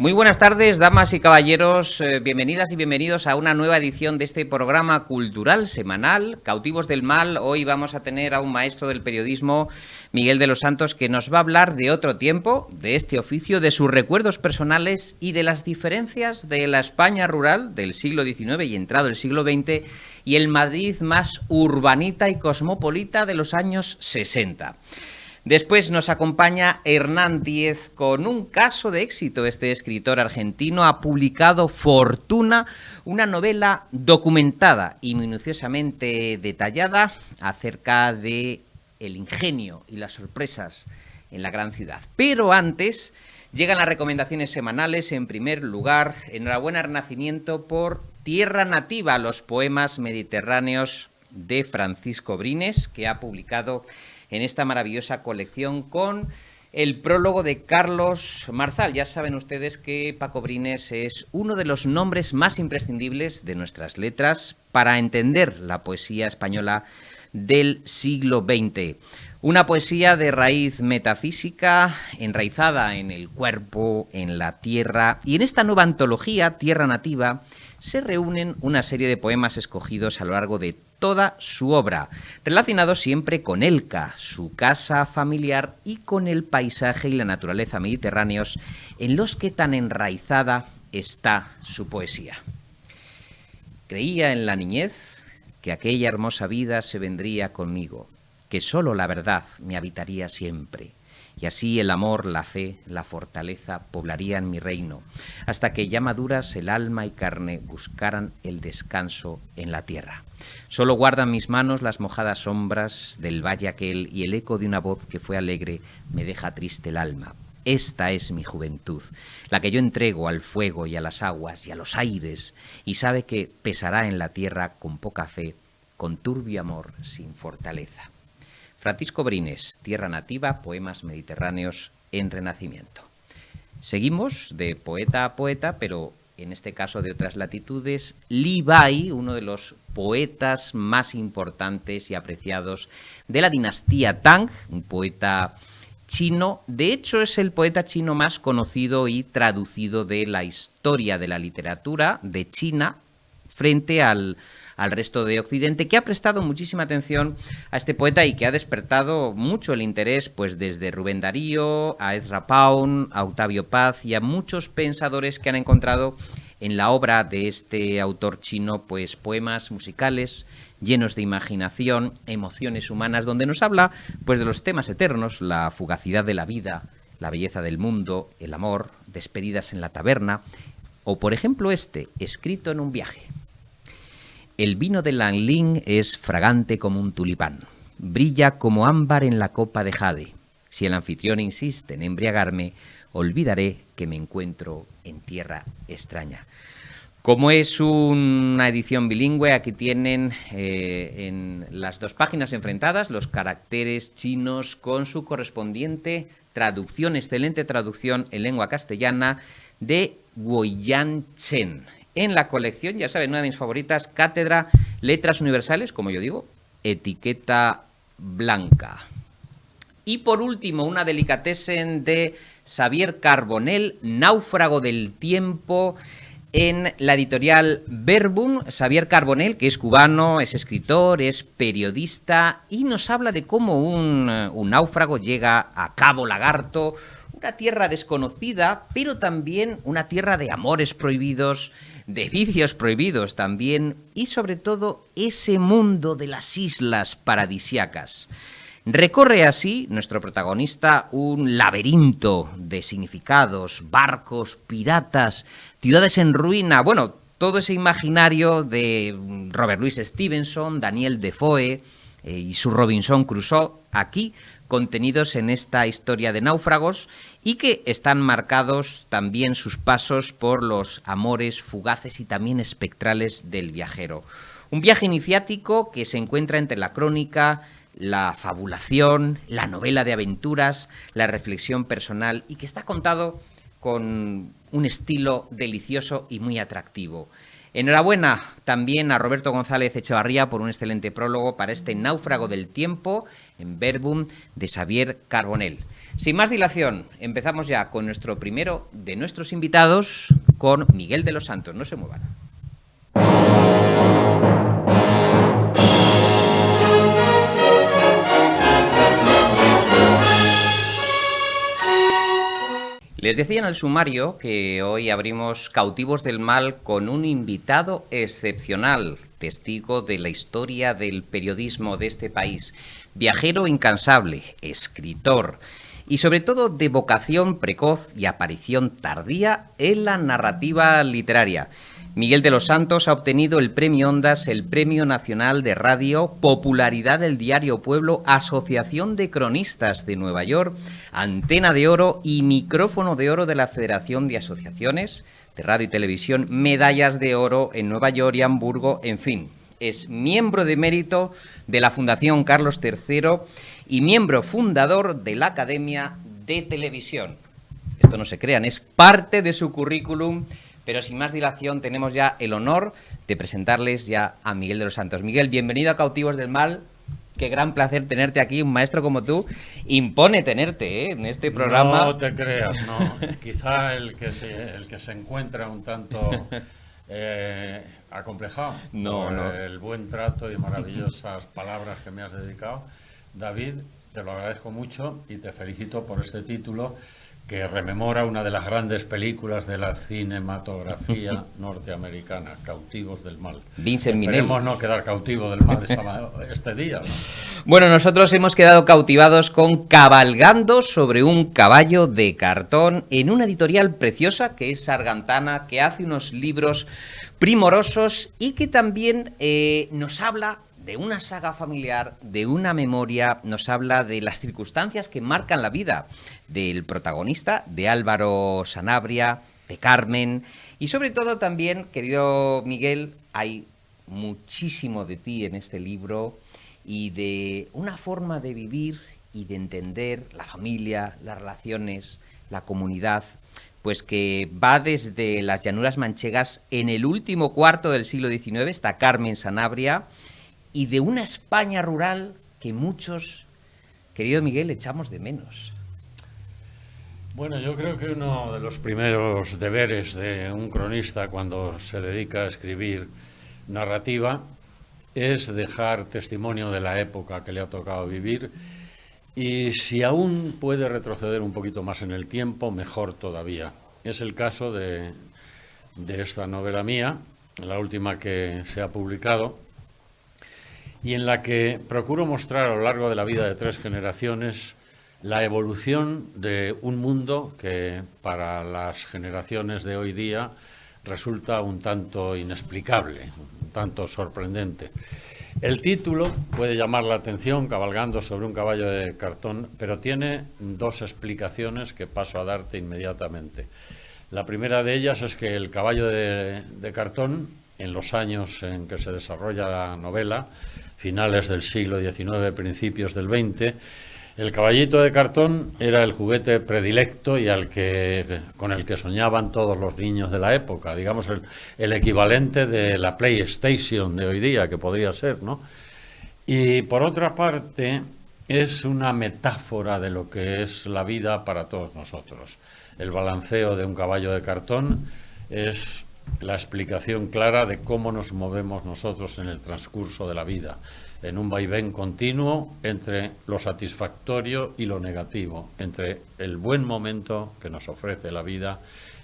Muy buenas tardes, damas y caballeros, bienvenidas y bienvenidos a una nueva edición de este programa cultural semanal, Cautivos del Mal. Hoy vamos a tener a un maestro del periodismo, Miguel de los Santos, que nos va a hablar de otro tiempo, de este oficio, de sus recuerdos personales y de las diferencias de la España rural del siglo XIX y entrado el siglo XX y el Madrid más urbanita y cosmopolita de los años 60. Después nos acompaña Hernán Díez con un caso de éxito. Este escritor argentino ha publicado Fortuna, una novela documentada y minuciosamente detallada acerca de el ingenio y las sorpresas en la gran ciudad. Pero antes llegan las recomendaciones semanales. En primer lugar, enhorabuena Renacimiento por Tierra Nativa, los poemas mediterráneos de Francisco Brines, que ha publicado en esta maravillosa colección con el prólogo de Carlos Marzal. Ya saben ustedes que Paco Brines es uno de los nombres más imprescindibles de nuestras letras para entender la poesía española del siglo XX. Una poesía de raíz metafísica, enraizada en el cuerpo, en la tierra, y en esta nueva antología, Tierra Nativa, se reúnen una serie de poemas escogidos a lo largo de toda su obra, relacionados siempre con Elca, su casa familiar, y con el paisaje y la naturaleza mediterráneos, en los que tan enraizada está su poesía. Creía en la niñez que aquella hermosa vida se vendría conmigo, que sólo la verdad me habitaría siempre, y así el amor, la fe, la fortaleza poblarían mi reino, hasta que ya maduras el alma y carne buscaran el descanso en la tierra. Solo guardan mis manos las mojadas sombras del valle aquel, y el eco de una voz que fue alegre me deja triste el alma. Esta es mi juventud, la que yo entrego al fuego y a las aguas y a los aires, y sabe que pesará en la tierra con poca fe, con turbio amor sin fortaleza. Francisco Brines, Tierra Nativa, poemas mediterráneos en Renacimiento. Seguimos de poeta a poeta, pero en este caso de otras latitudes. Li Bai, uno de los poetas más importantes y apreciados de la dinastía Tang, un poeta chino. De hecho, es el poeta chino más conocido y traducido de la historia de la literatura de China frente al resto de Occidente, que ha prestado muchísima atención a este poeta y que ha despertado mucho el interés, pues desde Rubén Darío, a Ezra Pound, a Octavio Paz y a muchos pensadores que han encontrado en la obra de este autor chino, pues poemas musicales llenos de imaginación, emociones humanas, donde nos habla pues de los temas eternos, la fugacidad de la vida, la belleza del mundo, el amor, despedidas en la taberna, o por ejemplo escrito en un viaje. El vino de Lanlin es fragante como un tulipán, brilla como ámbar en la copa de jade. Si el anfitrión insiste en embriagarme, olvidaré que me encuentro en tierra extraña. Como es una edición bilingüe, aquí tienen en las dos páginas enfrentadas los caracteres chinos con su correspondiente traducción, excelente traducción en lengua castellana de Guoyan Chen. En la colección, ya saben, una de mis favoritas, Cátedra Letras Universales, como yo digo, etiqueta blanca. Y por último, una delicatessen de Xavier Carbonell, Náufrago del Tiempo, en la editorial Verbum. Xavier Carbonell, que es cubano, es escritor, es periodista y nos habla de cómo un náufrago llega a Cabo Lagarto, una tierra desconocida, pero también una tierra de amores prohibidos, de vicios prohibidos también, y sobre todo ese mundo de las islas paradisiacas. Recorre así nuestro protagonista un laberinto de significados, barcos, piratas, ciudades en ruina, bueno, todo ese imaginario de Robert Louis Stevenson, Daniel Defoe y su Robinson Crusoe, aquí contenidos en esta historia de náufragos, y que están marcados también sus pasos por los amores fugaces y también espectrales del viajero. Un viaje iniciático que se encuentra entre la crónica, la fabulación, la novela de aventuras, la reflexión personal, y que está contado con un estilo delicioso y muy atractivo. Enhorabuena también a Roberto González Echevarría por un excelente prólogo para este Náufrago del Tiempo en Verbum de Xavier Carbonell. Sin más dilación, empezamos ya con nuestro primero de nuestros invitados, con Miguel de los Santos. No se muevan. Les decía en el sumario que hoy abrimos Cautivos del Mal con un invitado excepcional, testigo de la historia del periodismo de este país, viajero incansable, escritor y sobre todo de vocación precoz y aparición tardía en la narrativa literaria. Miguel de los Santos ha obtenido el Premio Ondas, el Premio Nacional de Radio, Popularidad del Diario Pueblo, Asociación de Cronistas de Nueva York, Antena de Oro y Micrófono de Oro de la Federación de Asociaciones de Radio y Televisión, Medallas de Oro en Nueva York y Hamburgo, en fin. Es miembro de mérito de la Fundación Carlos III y miembro fundador de la Academia de Televisión. Esto no se crean, es parte de su currículum. Pero sin más dilación, tenemos ya el honor de presentarles ya a Miguel de los Santos. Miguel, bienvenido a Cautivos del Mal. Qué gran placer tenerte aquí, un maestro como tú. Impone tenerte en este programa. No te creas, no. Quizá el que se encuentra un tanto acomplejado por el buen trato y maravillosas palabras que me has dedicado. David, te lo agradezco mucho y te felicito por este título, que rememora una de las grandes películas de la cinematografía norteamericana, Cautivos del Mal. Vincent Minnelli. Esperemos no quedar cautivos del mal este día, ¿no? Bueno, nosotros hemos quedado cautivados con Cabalgando sobre un caballo de cartón, en una editorial preciosa que es Sargantana, que hace unos libros primorosos y que también nos habla de una saga familiar, de una memoria, nos habla de las circunstancias que marcan la vida del protagonista, de Álvaro Sanabria, de Carmen, y sobre todo también, querido Miguel, hay muchísimo de ti en este libro y de una forma de vivir y de entender la familia, las relaciones, la comunidad, pues que va desde las llanuras manchegas en el último cuarto del siglo XIX, está Carmen Sanabria, y de una España rural que muchos, querido Miguel, echamos de menos. Bueno, yo creo que uno de los primeros deberes de un cronista cuando se dedica a escribir narrativa es dejar testimonio de la época que le ha tocado vivir, y si aún puede retroceder un poquito más en el tiempo, mejor todavía. Es el caso de esta novela mía, la última que se ha publicado, y en la que procuro mostrar a lo largo de la vida de 3 generaciones la evolución de un mundo que para las generaciones de hoy día resulta un tanto inexplicable, un tanto sorprendente. El título puede llamar la atención, Cabalgando sobre un caballo de cartón, pero tiene 2 explicaciones que paso a darte inmediatamente. La primera de ellas es que el caballo de cartón, en los años en que se desarrolla la novela, finales del siglo XIX, principios del XX, el caballito de cartón era el juguete predilecto y con el que soñaban todos los niños de la época, digamos el equivalente de la PlayStation de hoy día, que podría ser, ¿no? Y por otra parte, es una metáfora de lo que es la vida para todos nosotros. El balanceo de un caballo de cartón es la explicación clara de cómo nos movemos nosotros en el transcurso de la vida, en un vaivén continuo entre lo satisfactorio y lo negativo, entre el buen momento que nos ofrece la vida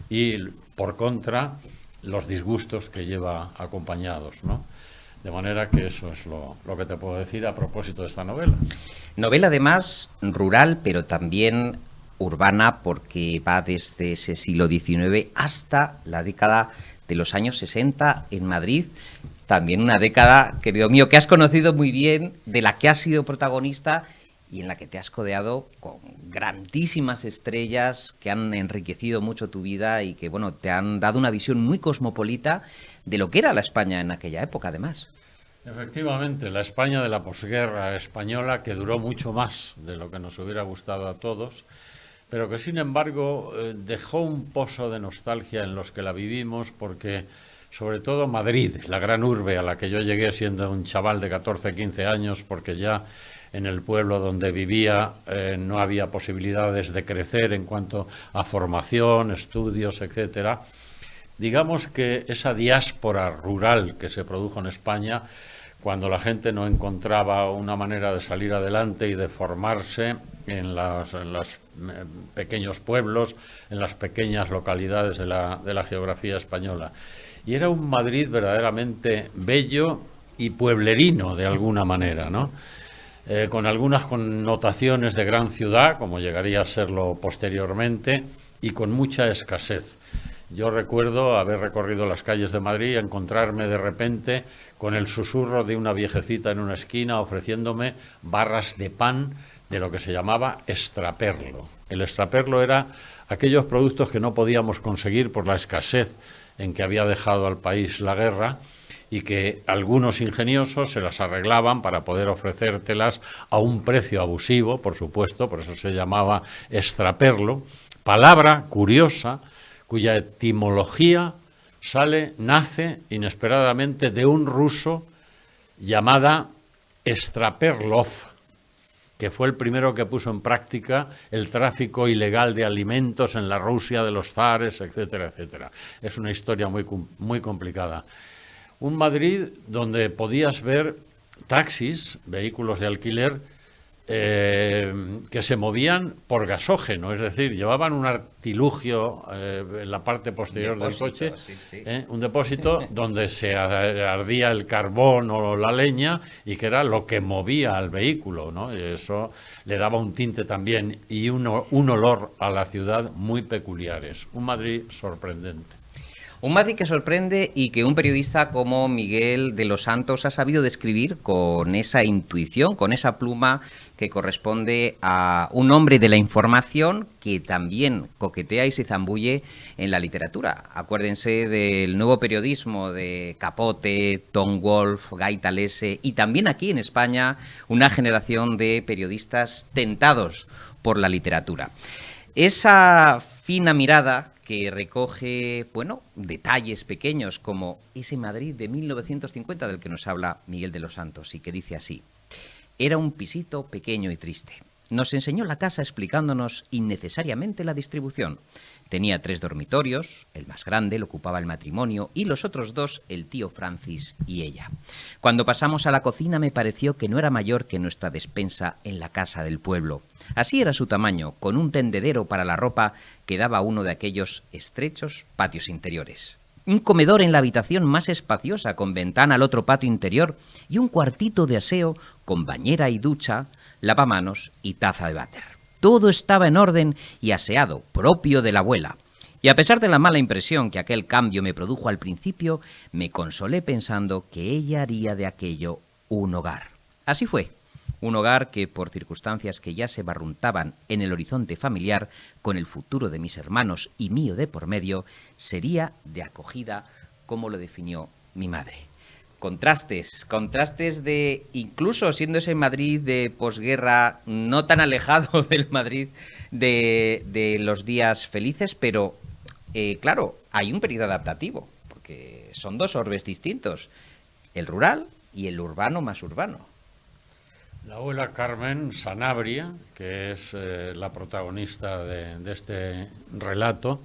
y, por contra, los disgustos que lleva acompañados, ¿no? De manera que eso es lo que te puedo decir a propósito de esta novela. Novela además rural, pero también urbana, porque va desde ese siglo XIX hasta la década de los años 60 en Madrid. También una década, querido mío, que has conocido muy bien, de la que has sido protagonista y en la que te has codeado con grandísimas estrellas que han enriquecido mucho tu vida y que, bueno, te han dado una visión muy cosmopolita de lo que era la España en aquella época, además. Efectivamente, la España de la posguerra española, que duró mucho más de lo que nos hubiera gustado a todos, pero que sin embargo dejó un pozo de nostalgia en los que la vivimos, porque sobre todo Madrid, la gran urbe a la que yo llegué siendo un chaval de 14, 15 años, porque ya en el pueblo donde vivía no había posibilidades de crecer en cuanto a formación, estudios, etcétera. Digamos que esa diáspora rural que se produjo en España, cuando la gente no encontraba una manera de salir adelante y de formarse en los pequeños pueblos, en las pequeñas localidades de la geografía española. Y era un Madrid verdaderamente bello y pueblerino de alguna manera, ¿no? Con algunas connotaciones de gran ciudad, como llegaría a serlo posteriormente, y con mucha escasez. Yo recuerdo haber recorrido las calles de Madrid y encontrarme de repente con el susurro de una viejecita en una esquina ofreciéndome barras de pan de lo que se llamaba extraperlo. El extraperlo era aquellos productos que no podíamos conseguir por la escasez en que había dejado al país la guerra, y que algunos ingeniosos se las arreglaban para poder ofrecértelas a un precio abusivo, por supuesto, por eso se llamaba extraperlo, palabra curiosa cuya etimología nace inesperadamente de un ruso llamada Extraperlov, que fue el primero que puso en práctica el tráfico ilegal de alimentos en la Rusia de los zares, etcétera, etcétera. Es una historia muy complicada. Un Madrid donde podías ver taxis, vehículos de alquiler, que se movían por gasógeno, es decir, llevaban un artilugio en la parte posterior del coche, sí. Un depósito donde se ardía el carbón o la leña y que era lo que movía al vehículo, ¿no? Y eso le daba un tinte también y un olor a la ciudad muy peculiares. Un Madrid sorprendente. Un Madrid que sorprende y que un periodista como Miguel de los Santos ha sabido describir con esa intuición, con esa pluma que corresponde a un hombre de la información que también coquetea y se zambulle en la literatura. Acuérdense del nuevo periodismo de Capote, Tom Wolfe, Guy Talese y también aquí en España una generación de periodistas tentados por la literatura. Esa fina mirada que recoge, bueno, detalles pequeños como ese Madrid de 1950 del que nos habla Miguel de los Santos y que dice así: era un pisito pequeño y triste. Nos enseñó la casa explicándonos innecesariamente la distribución. Tenía 3 dormitorios, el más grande lo ocupaba el matrimonio y los otros 2 el tío Francis y ella. Cuando pasamos a la cocina me pareció que no era mayor que nuestra despensa en la casa del pueblo. Así era su tamaño, con un tendedero para la ropa que daba a uno de aquellos estrechos patios interiores. Un comedor en la habitación más espaciosa con ventana al otro patio interior y un cuartito de aseo con bañera y ducha, lavamanos y taza de váter. Todo estaba en orden y aseado, propio de la abuela. Y a pesar de la mala impresión que aquel cambio me produjo al principio, me consolé pensando que ella haría de aquello un hogar. Así fue. Un hogar que, por circunstancias que ya se barruntaban en el horizonte familiar, con el futuro de mis hermanos y mío de por medio, sería de acogida, como lo definió mi madre. Contrastes de, incluso siendo ese Madrid de posguerra, no tan alejado del Madrid de los días felices, pero claro, hay un periodo adaptativo, porque son 2 orbes distintos, el rural y el urbano más urbano. La abuela Carmen Sanabria, que es la protagonista de este relato,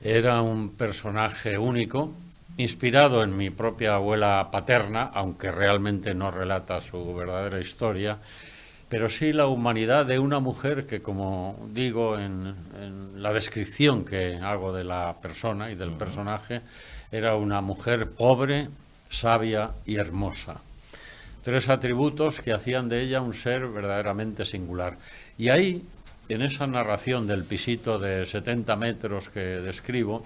era un personaje único, inspirado en mi propia abuela paterna, aunque realmente no relata su verdadera historia, pero sí la humanidad de una mujer que, como digo en la descripción que hago de la persona y del personaje, era una mujer pobre, sabia y hermosa. 3 atributos que hacían de ella un ser verdaderamente singular. Y ahí, en esa narración del pisito de 70 metros que describo,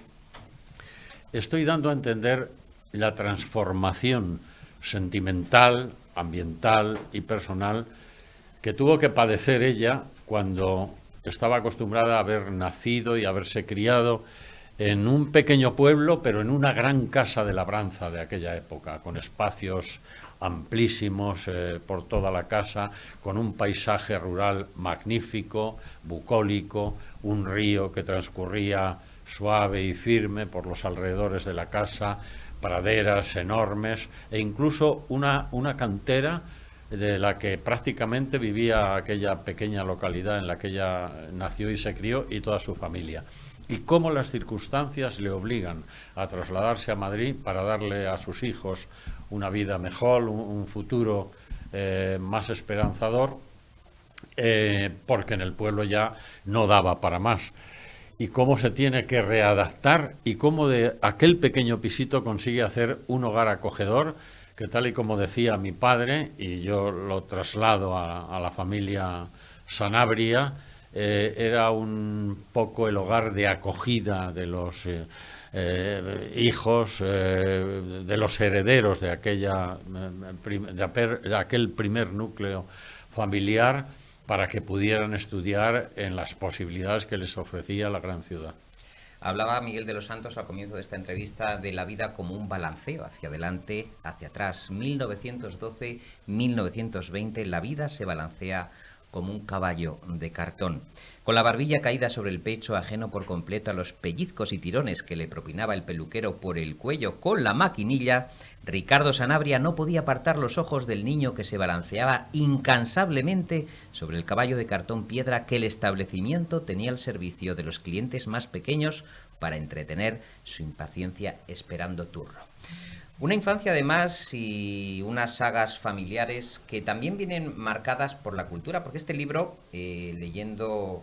estoy dando a entender la transformación sentimental, ambiental y personal que tuvo que padecer ella cuando estaba acostumbrada a haber nacido y haberse criado en un pequeño pueblo, pero en una gran casa de labranza de aquella época, con espacios amplísimos por toda la casa, con un paisaje rural magnífico, bucólico, un río que transcurría suave y firme por los alrededores de la casa, praderas enormes e incluso una cantera de la que prácticamente vivía aquella pequeña localidad en la que ella nació y se crió, y toda su familia. Y cómo las circunstancias le obligan a trasladarse a Madrid para darle a sus hijos una vida mejor, un futuro más esperanzador, porque en el pueblo ya no daba para más. Y cómo se tiene que readaptar y cómo de aquel pequeño pisito consigue hacer un hogar acogedor que, tal y como decía mi padre, y yo lo traslado a la familia Sanabria, era un poco el hogar de acogida de los hijos, de los herederos de aquel primer núcleo familiar, para que pudieran estudiar en las posibilidades que les ofrecía la gran ciudad. Hablaba Miguel de los Santos al comienzo de esta entrevista de la vida como un balanceo, hacia adelante, hacia atrás. 1912-1920, la vida se balancea como un caballo de cartón. Con la barbilla caída sobre el pecho, ajeno por completo a los pellizcos y tirones que le propinaba el peluquero por el cuello con la maquinilla, Ricardo Sanabria no podía apartar los ojos del niño que se balanceaba incansablemente sobre el caballo de cartón piedra que el establecimiento tenía al servicio de los clientes más pequeños para entretener su impaciencia esperando turno. Una infancia además y unas sagas familiares que también vienen marcadas por la cultura, porque este libro, leyendo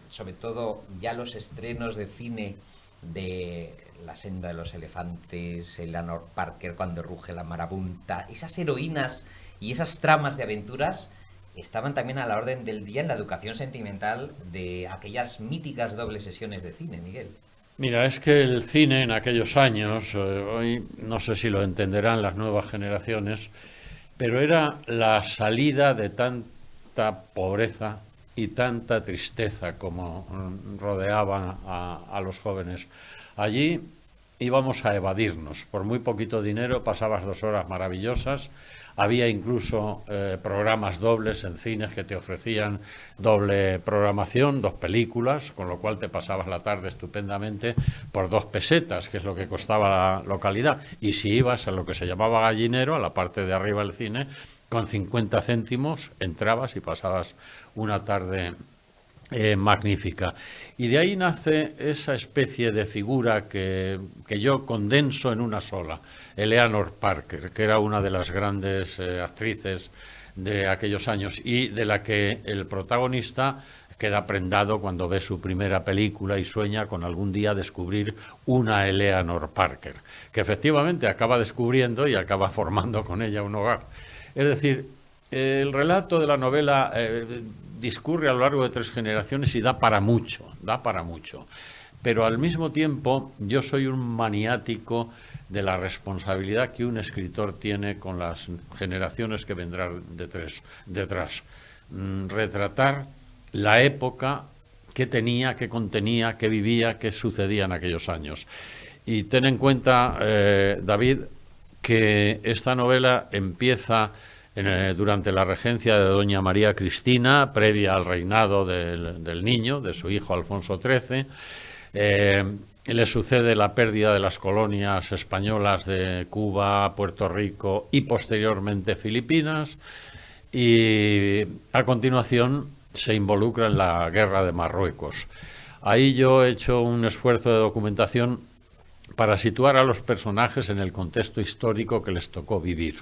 sobre todo ya los estrenos de cine de La senda de los elefantes, Eleanor Parker, Cuando ruge la marabunta, esas heroínas y esas tramas de aventuras estaban también a la orden del día en la educación sentimental de aquellas míticas dobles sesiones de cine, Miguel. Mira, es que el cine en aquellos años, hoy no sé si lo entenderán las nuevas generaciones, pero era la salida de tanta pobreza y tanta tristeza como rodeaban a los jóvenes. Allí íbamos a evadirnos. Por muy poquito dinero pasabas 2 horas maravillosas. Había incluso programas dobles en cines que te ofrecían doble programación, 2 películas, con lo cual te pasabas la tarde estupendamente por 2 pesetas, que es lo que costaba la localidad. Y si ibas a lo que se llamaba gallinero, a la parte de arriba del cine, con 50 céntimos entrabas y pasabas una tarde magnífica. Y de ahí nace esa especie de figura que yo condenso en una sola, Eleanor Parker, que era una de las grandes actrices de aquellos años y de la que el protagonista queda prendado cuando ve su primera película y sueña con algún día descubrir una Eleanor Parker, que efectivamente acaba descubriendo y acaba formando con ella un hogar. Es decir, el relato de la novela discurre a lo largo de 3 generaciones y da para mucho, Pero al mismo tiempo yo soy un maniático de la responsabilidad que un escritor tiene con las generaciones que vendrán detrás. Retratar la época que tenía, que contenía, que vivía, que sucedía en aquellos años. Y ten en cuenta, David, que esta novela empieza durante la regencia de doña María Cristina, previa al reinado del niño, de su hijo Alfonso XIII. Le sucede la pérdida de las colonias españolas de Cuba, Puerto Rico y posteriormente Filipinas, y a continuación se involucra en la guerra de Marruecos. Ahí yo he hecho un esfuerzo de documentación para situar a los personajes en el contexto histórico que les tocó vivir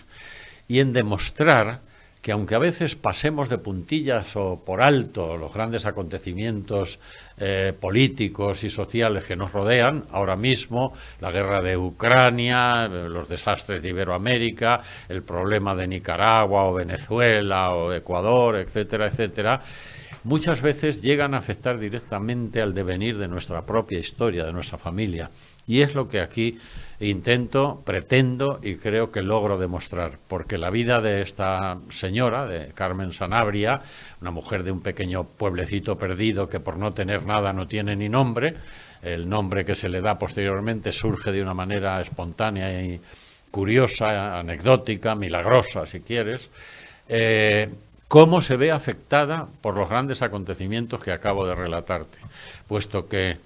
y en demostrar que aunque a veces pasemos de puntillas o por alto los grandes acontecimientos políticos y sociales que nos rodean, ahora mismo la guerra de Ucrania, los desastres de Iberoamérica, el problema de Nicaragua o Venezuela o Ecuador, etcétera, etcétera, muchas veces llegan a afectar directamente al devenir de nuestra propia historia, de nuestra familia. Y es lo que aquí intento, pretendo y creo que logro demostrar, porque la vida de esta señora, de Carmen Sanabria, una mujer de un pequeño pueblecito perdido que por no tener nada no tiene ni nombre, el nombre que se le da posteriormente surge de una manera espontánea y curiosa, anecdótica, milagrosa si quieres, cómo se ve afectada por los grandes acontecimientos que acabo de relatarte, puesto que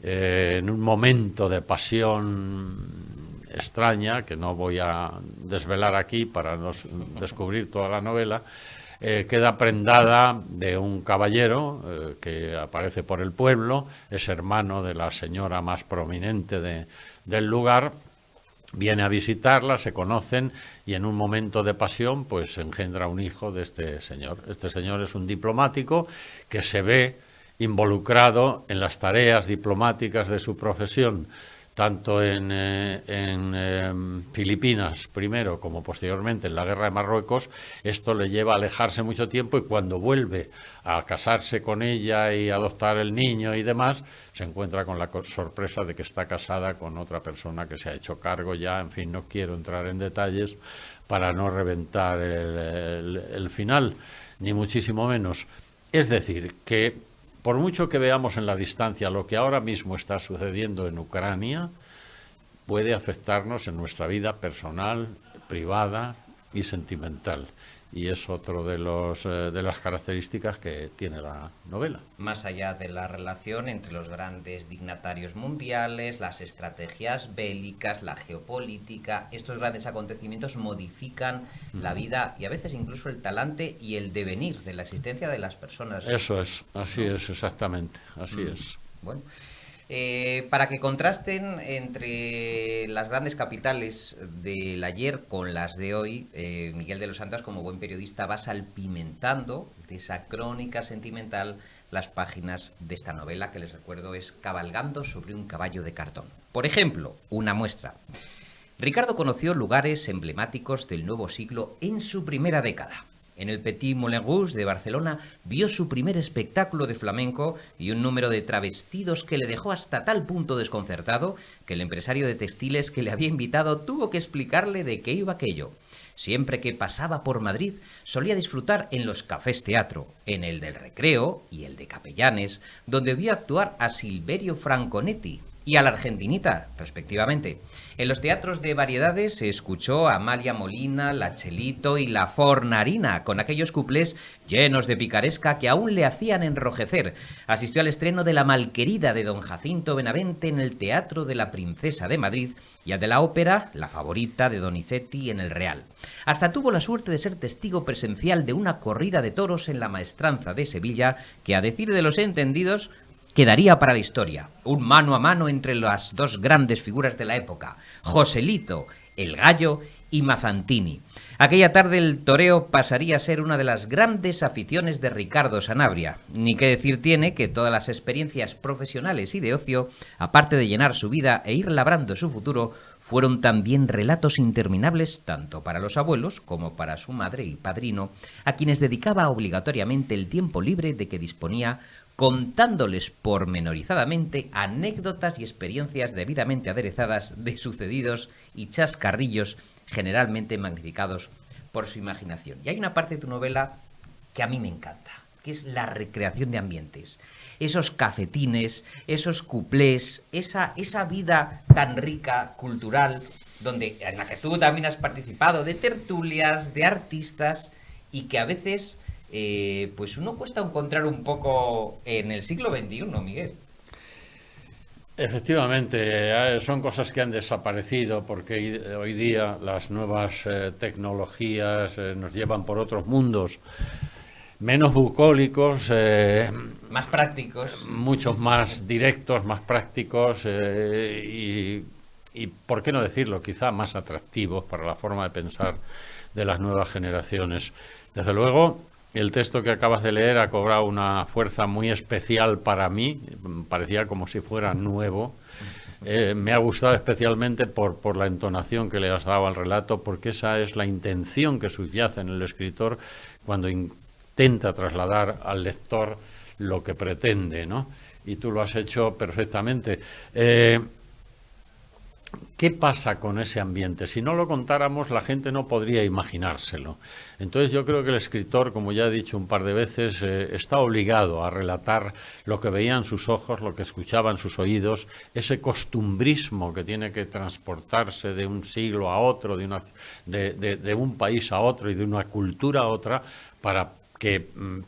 en un momento de pasión extraña, que no voy a desvelar aquí para no descubrir toda la novela, queda prendada de un caballero que aparece por el pueblo, es hermano de la señora más prominente del lugar. Viene a visitarla, se conocen y en un momento de pasión pues engendra un hijo de este señor. Este señor es un diplomático que se ve involucrado en las tareas diplomáticas de su profesión, tanto en Filipinas primero como posteriormente en la guerra de Marruecos. Esto le lleva a alejarse mucho tiempo y cuando vuelve a casarse con ella y adoptar el niño y demás, se encuentra con la sorpresa de que está casada con otra persona que se ha hecho cargo ya. En fin, no quiero entrar en detalles para no reventar el final, ni muchísimo menos. Es decir, que por mucho que veamos en la distancia lo que ahora mismo está sucediendo en Ucrania, puede afectarnos en nuestra vida personal, privada y sentimental. Y es otro de las características que tiene la novela. Más allá de la relación entre los grandes dignatarios mundiales, las estrategias bélicas, la geopolítica, estos grandes acontecimientos modifican la vida y a veces incluso el talante y el devenir de la existencia de las personas. Eso es, así es, exactamente, así es. Bueno. Para que contrasten entre las grandes capitales del ayer con las de hoy, Miguel de los Santos, como buen periodista, va salpimentando de esa crónica sentimental las páginas de esta novela, que les recuerdo es Cabalgando sobre un caballo de cartón. Por ejemplo, una muestra. Ricardo conoció lugares emblemáticos del nuevo siglo en su primera década. En el Petit Moulin Rouge de Barcelona vio su primer espectáculo de flamenco y un número de travestidos que le dejó hasta tal punto desconcertado que el empresario de textiles que le había invitado tuvo que explicarle de qué iba aquello. Siempre que pasaba por Madrid solía disfrutar en los cafés teatro, en el del Recreo y el de Capellanes, donde vio actuar a Silverio Franconetti y a la Argentinita, respectivamente. En los teatros de variedades se escuchó a Amalia Molina, la Chelito y la Fornarina, con aquellos cuplés llenos de picaresca que aún le hacían enrojecer. Asistió al estreno de La Malquerida de don Jacinto Benavente en el Teatro de la Princesa de Madrid y al de la ópera La Favorita de Donizetti en el Real. Hasta tuvo la suerte de ser testigo presencial de una corrida de toros en la Maestranza de Sevilla que, a decir de los entendidos, quedaría para la historia. Un mano a mano entre las dos grandes figuras de la época, Joselito, el Gallo y Mazzantini. Aquella tarde el toreo pasaría a ser una de las grandes aficiones de Ricardo Sanabria. Ni qué decir tiene que todas las experiencias profesionales y de ocio, aparte de llenar su vida e ir labrando su futuro, fueron también relatos interminables tanto para los abuelos como para su madre y padrino, a quienes dedicaba obligatoriamente el tiempo libre de que disponía, contándoles pormenorizadamente anécdotas y experiencias debidamente aderezadas de sucedidos y chascarrillos generalmente magnificados por su imaginación. Y hay una parte de tu novela que a mí me encanta, que es la recreación de ambientes. Esos cafetines, esos cuplés, esa vida tan rica, cultural, en la que tú también has participado, de tertulias, de artistas, y que a veces pues uno cuesta encontrar un poco en el siglo XXI, Miguel. Efectivamente, son cosas que han desaparecido porque hoy día las nuevas tecnologías nos llevan por otros mundos menos bucólicos, más prácticos, muchos más directos, más prácticos y, por qué no decirlo, quizá más atractivos para la forma de pensar de las nuevas generaciones. Desde luego, el texto que acabas de leer ha cobrado una fuerza muy especial para mí, parecía como si fuera nuevo. Me ha gustado especialmente por la entonación que le has dado al relato, porque esa es la intención que subyace en el escritor cuando intenta trasladar al lector lo que pretende, ¿no? Y tú lo has hecho perfectamente. ¿Qué pasa con ese ambiente? Si no lo contáramos, la gente no podría imaginárselo. Entonces yo creo que el escritor, como ya he dicho un par de veces, está obligado a relatar lo que veían sus ojos, lo que escuchaban sus oídos, ese costumbrismo que tiene que transportarse de un siglo a otro, de un país a otro y de una cultura a otra, para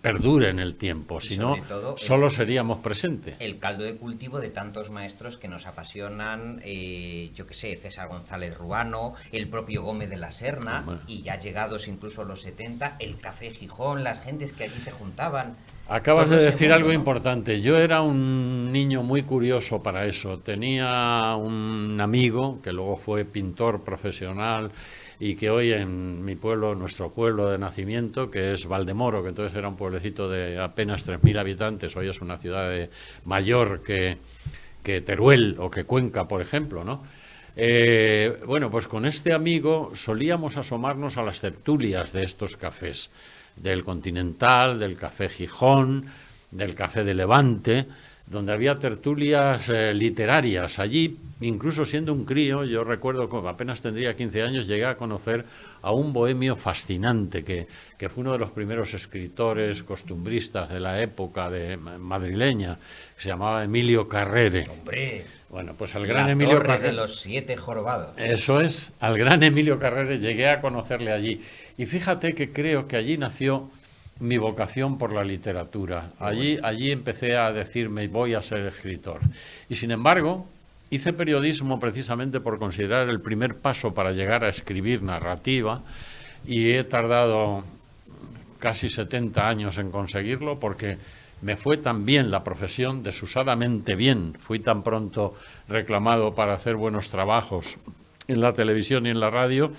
perdure en el tiempo, si no, solo seríamos presente. El caldo de cultivo de tantos maestros que nos apasionan, yo qué sé, César González Ruano, el propio Gómez de la Serna, y ya llegados incluso a los 70, el Café Gijón, las gentes que allí se juntaban. Acabas de decir algo importante. Yo era un niño muy curioso para eso. Tenía un amigo que luego fue pintor profesional y que hoy en mi pueblo, nuestro pueblo de nacimiento, que es Valdemoro, que entonces era un pueblecito de apenas 3.000 habitantes, hoy es una ciudad mayor que Teruel o que Cuenca, por ejemplo, ¿no? Bueno, pues con este amigo solíamos asomarnos a las tertulias de estos cafés, del Continental, del Café Gijón, del Café de Levante, donde había tertulias literarias. Allí, incluso siendo un crío, yo recuerdo que apenas tendría 15 años, llegué a conocer a un bohemio fascinante, que fue uno de los primeros escritores costumbristas de la época madrileña, que se llamaba Emilio Carrere. ¡Hombre! Bueno, pues al gran Emilio Carrere, de los 7 jorobados. Eso es, al gran Emilio Carrere llegué a conocerle allí. Y fíjate que creo que allí nació mi vocación por la literatura. Allí empecé a decirme, voy a ser escritor. Y sin embargo, hice periodismo precisamente por considerar el primer paso para llegar a escribir narrativa, y he tardado casi 70 años en conseguirlo, porque me fue tan bien la profesión, desusadamente bien. Fui tan pronto reclamado para hacer buenos trabajos en la televisión y en la radio,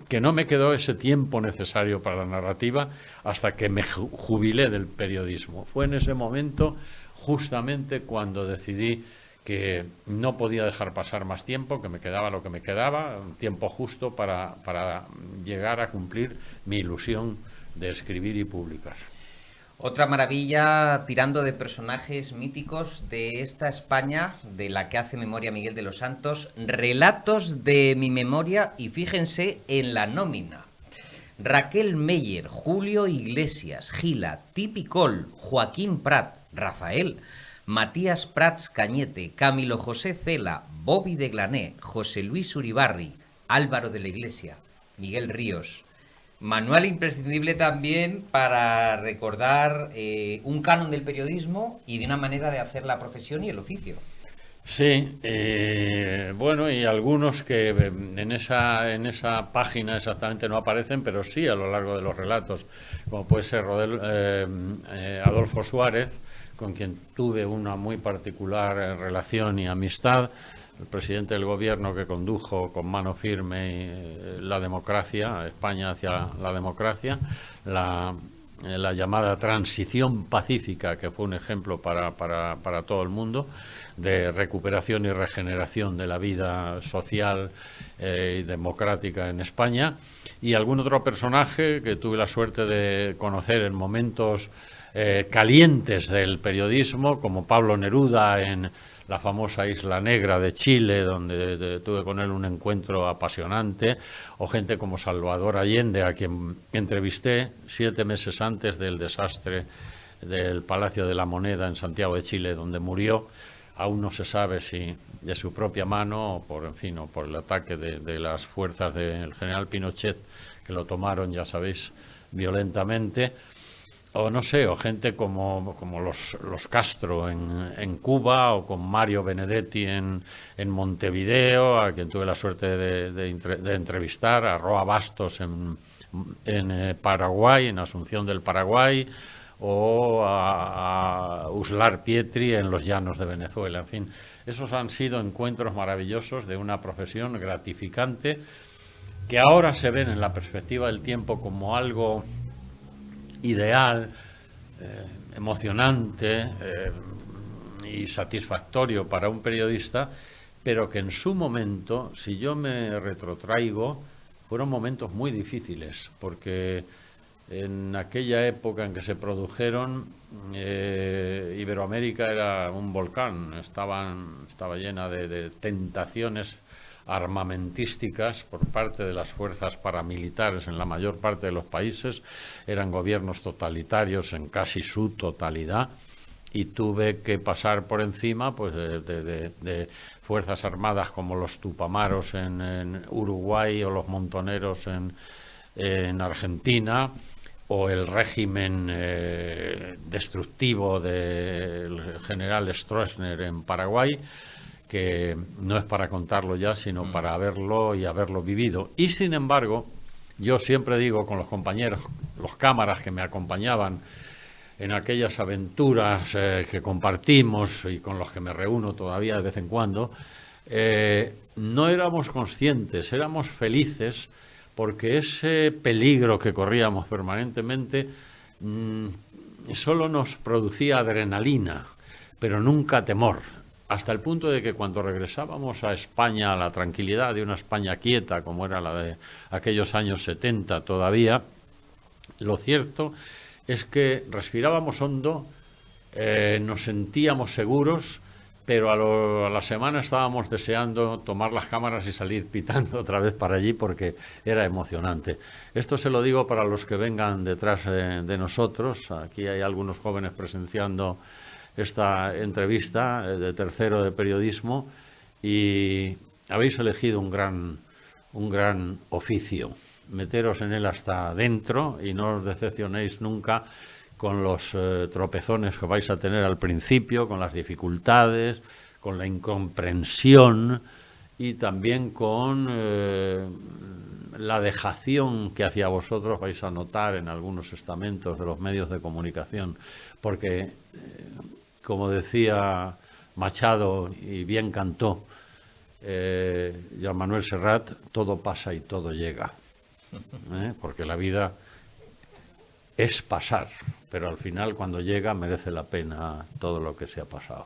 que no me quedó ese tiempo necesario para la narrativa hasta que me jubilé del periodismo. Fue en ese momento justamente cuando decidí que no podía dejar pasar más tiempo, que me quedaba lo que me quedaba, un tiempo justo para llegar a cumplir mi ilusión de escribir y publicar. Otra maravilla, tirando de personajes míticos de esta España, de la que hace memoria Miguel de los Santos, relatos de mi memoria, y fíjense en la nómina: Raquel Meyer, Julio Iglesias, Gila, Tipi Col, Joaquín Prat, Rafael, Matías Prats Cañete, Camilo José Cela, Bobby de Glané, José Luis Uribarri, Álvaro de la Iglesia, Miguel Ríos. Manual imprescindible también para recordar un canon del periodismo y de una manera de hacer la profesión y el oficio. Sí, bueno, y algunos que en esa página exactamente no aparecen, pero sí a lo largo de los relatos, como puede ser Adolfo Suárez, con quien tuve una muy particular relación y amistad, el presidente del gobierno que condujo con mano firme la democracia, España hacia la democracia, la llamada transición pacífica, que fue un ejemplo para todo el mundo, de recuperación y regeneración de la vida social y democrática en España, y algún otro personaje que tuve la suerte de conocer en momentos calientes del periodismo, como Pablo Neruda en la famosa Isla Negra de Chile, donde tuve con él un encuentro apasionante, o gente como Salvador Allende, a quien entrevisté 7 meses antes del desastre del Palacio de la Moneda en Santiago de Chile, donde murió. Aún no se sabe si de su propia mano o por el ataque de las fuerzas del general Pinochet, que lo tomaron, ya sabéis, violentamente. O no sé, o gente como los Castro en Cuba, o con Mario Benedetti en Montevideo, a quien tuve la suerte de entrevistar, a Roa Bastos en Paraguay, en Asunción del Paraguay, o a Uslar Pietri en los llanos de Venezuela. En fin, esos han sido encuentros maravillosos de una profesión gratificante, que ahora se ven en la perspectiva del tiempo como algo ideal, emocionante y satisfactorio para un periodista, pero que en su momento, si yo me retrotraigo, fueron momentos muy difíciles, porque en aquella época en que se produjeron, Iberoamérica era un volcán, estaba llena de tentaciones armamentísticas por parte de las fuerzas paramilitares en la mayor parte de los países. Eran gobiernos totalitarios en casi su totalidad, y tuve que pasar por encima pues de fuerzas armadas como los Tupamaros en Uruguay, o los Montoneros en Argentina, o el régimen destructivo del general Stroessner en Paraguay, que no es para contarlo ya, sino para verlo y haberlo vivido. Y sin embargo, yo siempre digo con los compañeros, los cámaras que me acompañaban en aquellas aventuras que compartimos y con los que me reúno todavía de vez en cuando, no éramos conscientes, éramos felices, porque ese peligro que corríamos permanentemente solo nos producía adrenalina, pero nunca temor. Hasta el punto de que cuando regresábamos a España, a la tranquilidad de una España quieta, como era la de aquellos años 70 todavía, lo cierto es que respirábamos hondo, nos sentíamos seguros, pero a la semana estábamos deseando tomar las cámaras y salir pitando otra vez para allí porque era emocionante. Esto se lo digo para los que vengan detrás de nosotros. Aquí hay algunos jóvenes presenciando esta entrevista de tercero de periodismo y habéis elegido un gran oficio. Meteros en él hasta dentro y no os decepcionéis nunca con los tropezones que vais a tener al principio, con las dificultades, con la incomprensión y también con la dejación que hacia vosotros vais a notar en algunos estamentos de los medios de comunicación, porque como decía Machado y bien cantó Joan Manuel Serrat, todo pasa y todo llega, porque la vida es pasar, pero al final cuando llega merece la pena todo lo que se ha pasado.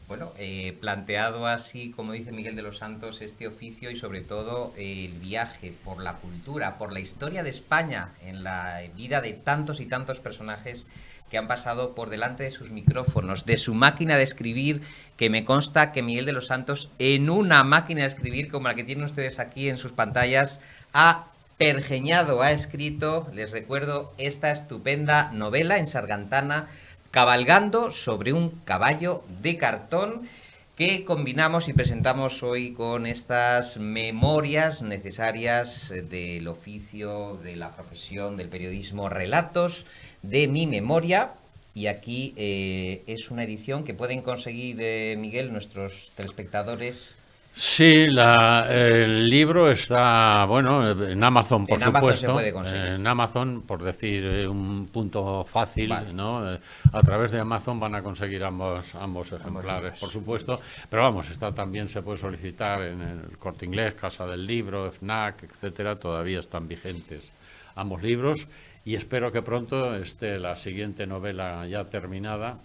Bueno, planteado así, como dice Miguel de los Santos, este oficio y sobre todo el viaje por la cultura, por la historia de España, en la vida de tantos y tantos personajes que han pasado por delante de sus micrófonos, de su máquina de escribir, que me consta que Miguel de los Santos, en una máquina de escribir como la que tienen ustedes aquí en sus pantallas, ha pergeñado, ha escrito, les recuerdo, esta estupenda novela en sargantana, Cabalgando sobre un caballo de cartón, que combinamos y presentamos hoy con estas memorias necesarias del oficio, de la profesión, del periodismo, relatos de mi memoria. Y aquí es una edición que pueden conseguir, Miguel, nuestros telespectadores. Sí, el libro está, bueno, en Amazon, por supuesto. Se puede conseguir. En Amazon, por decir un punto fácil, Vale. ¿no? A través de Amazon van a conseguir ambos ejemplares, por supuesto. Pero vamos, también se puede solicitar en el Corte Inglés, Casa del Libro, FNAC, etcétera. Todavía están vigentes ambos libros y espero que pronto esté la siguiente novela ya terminada,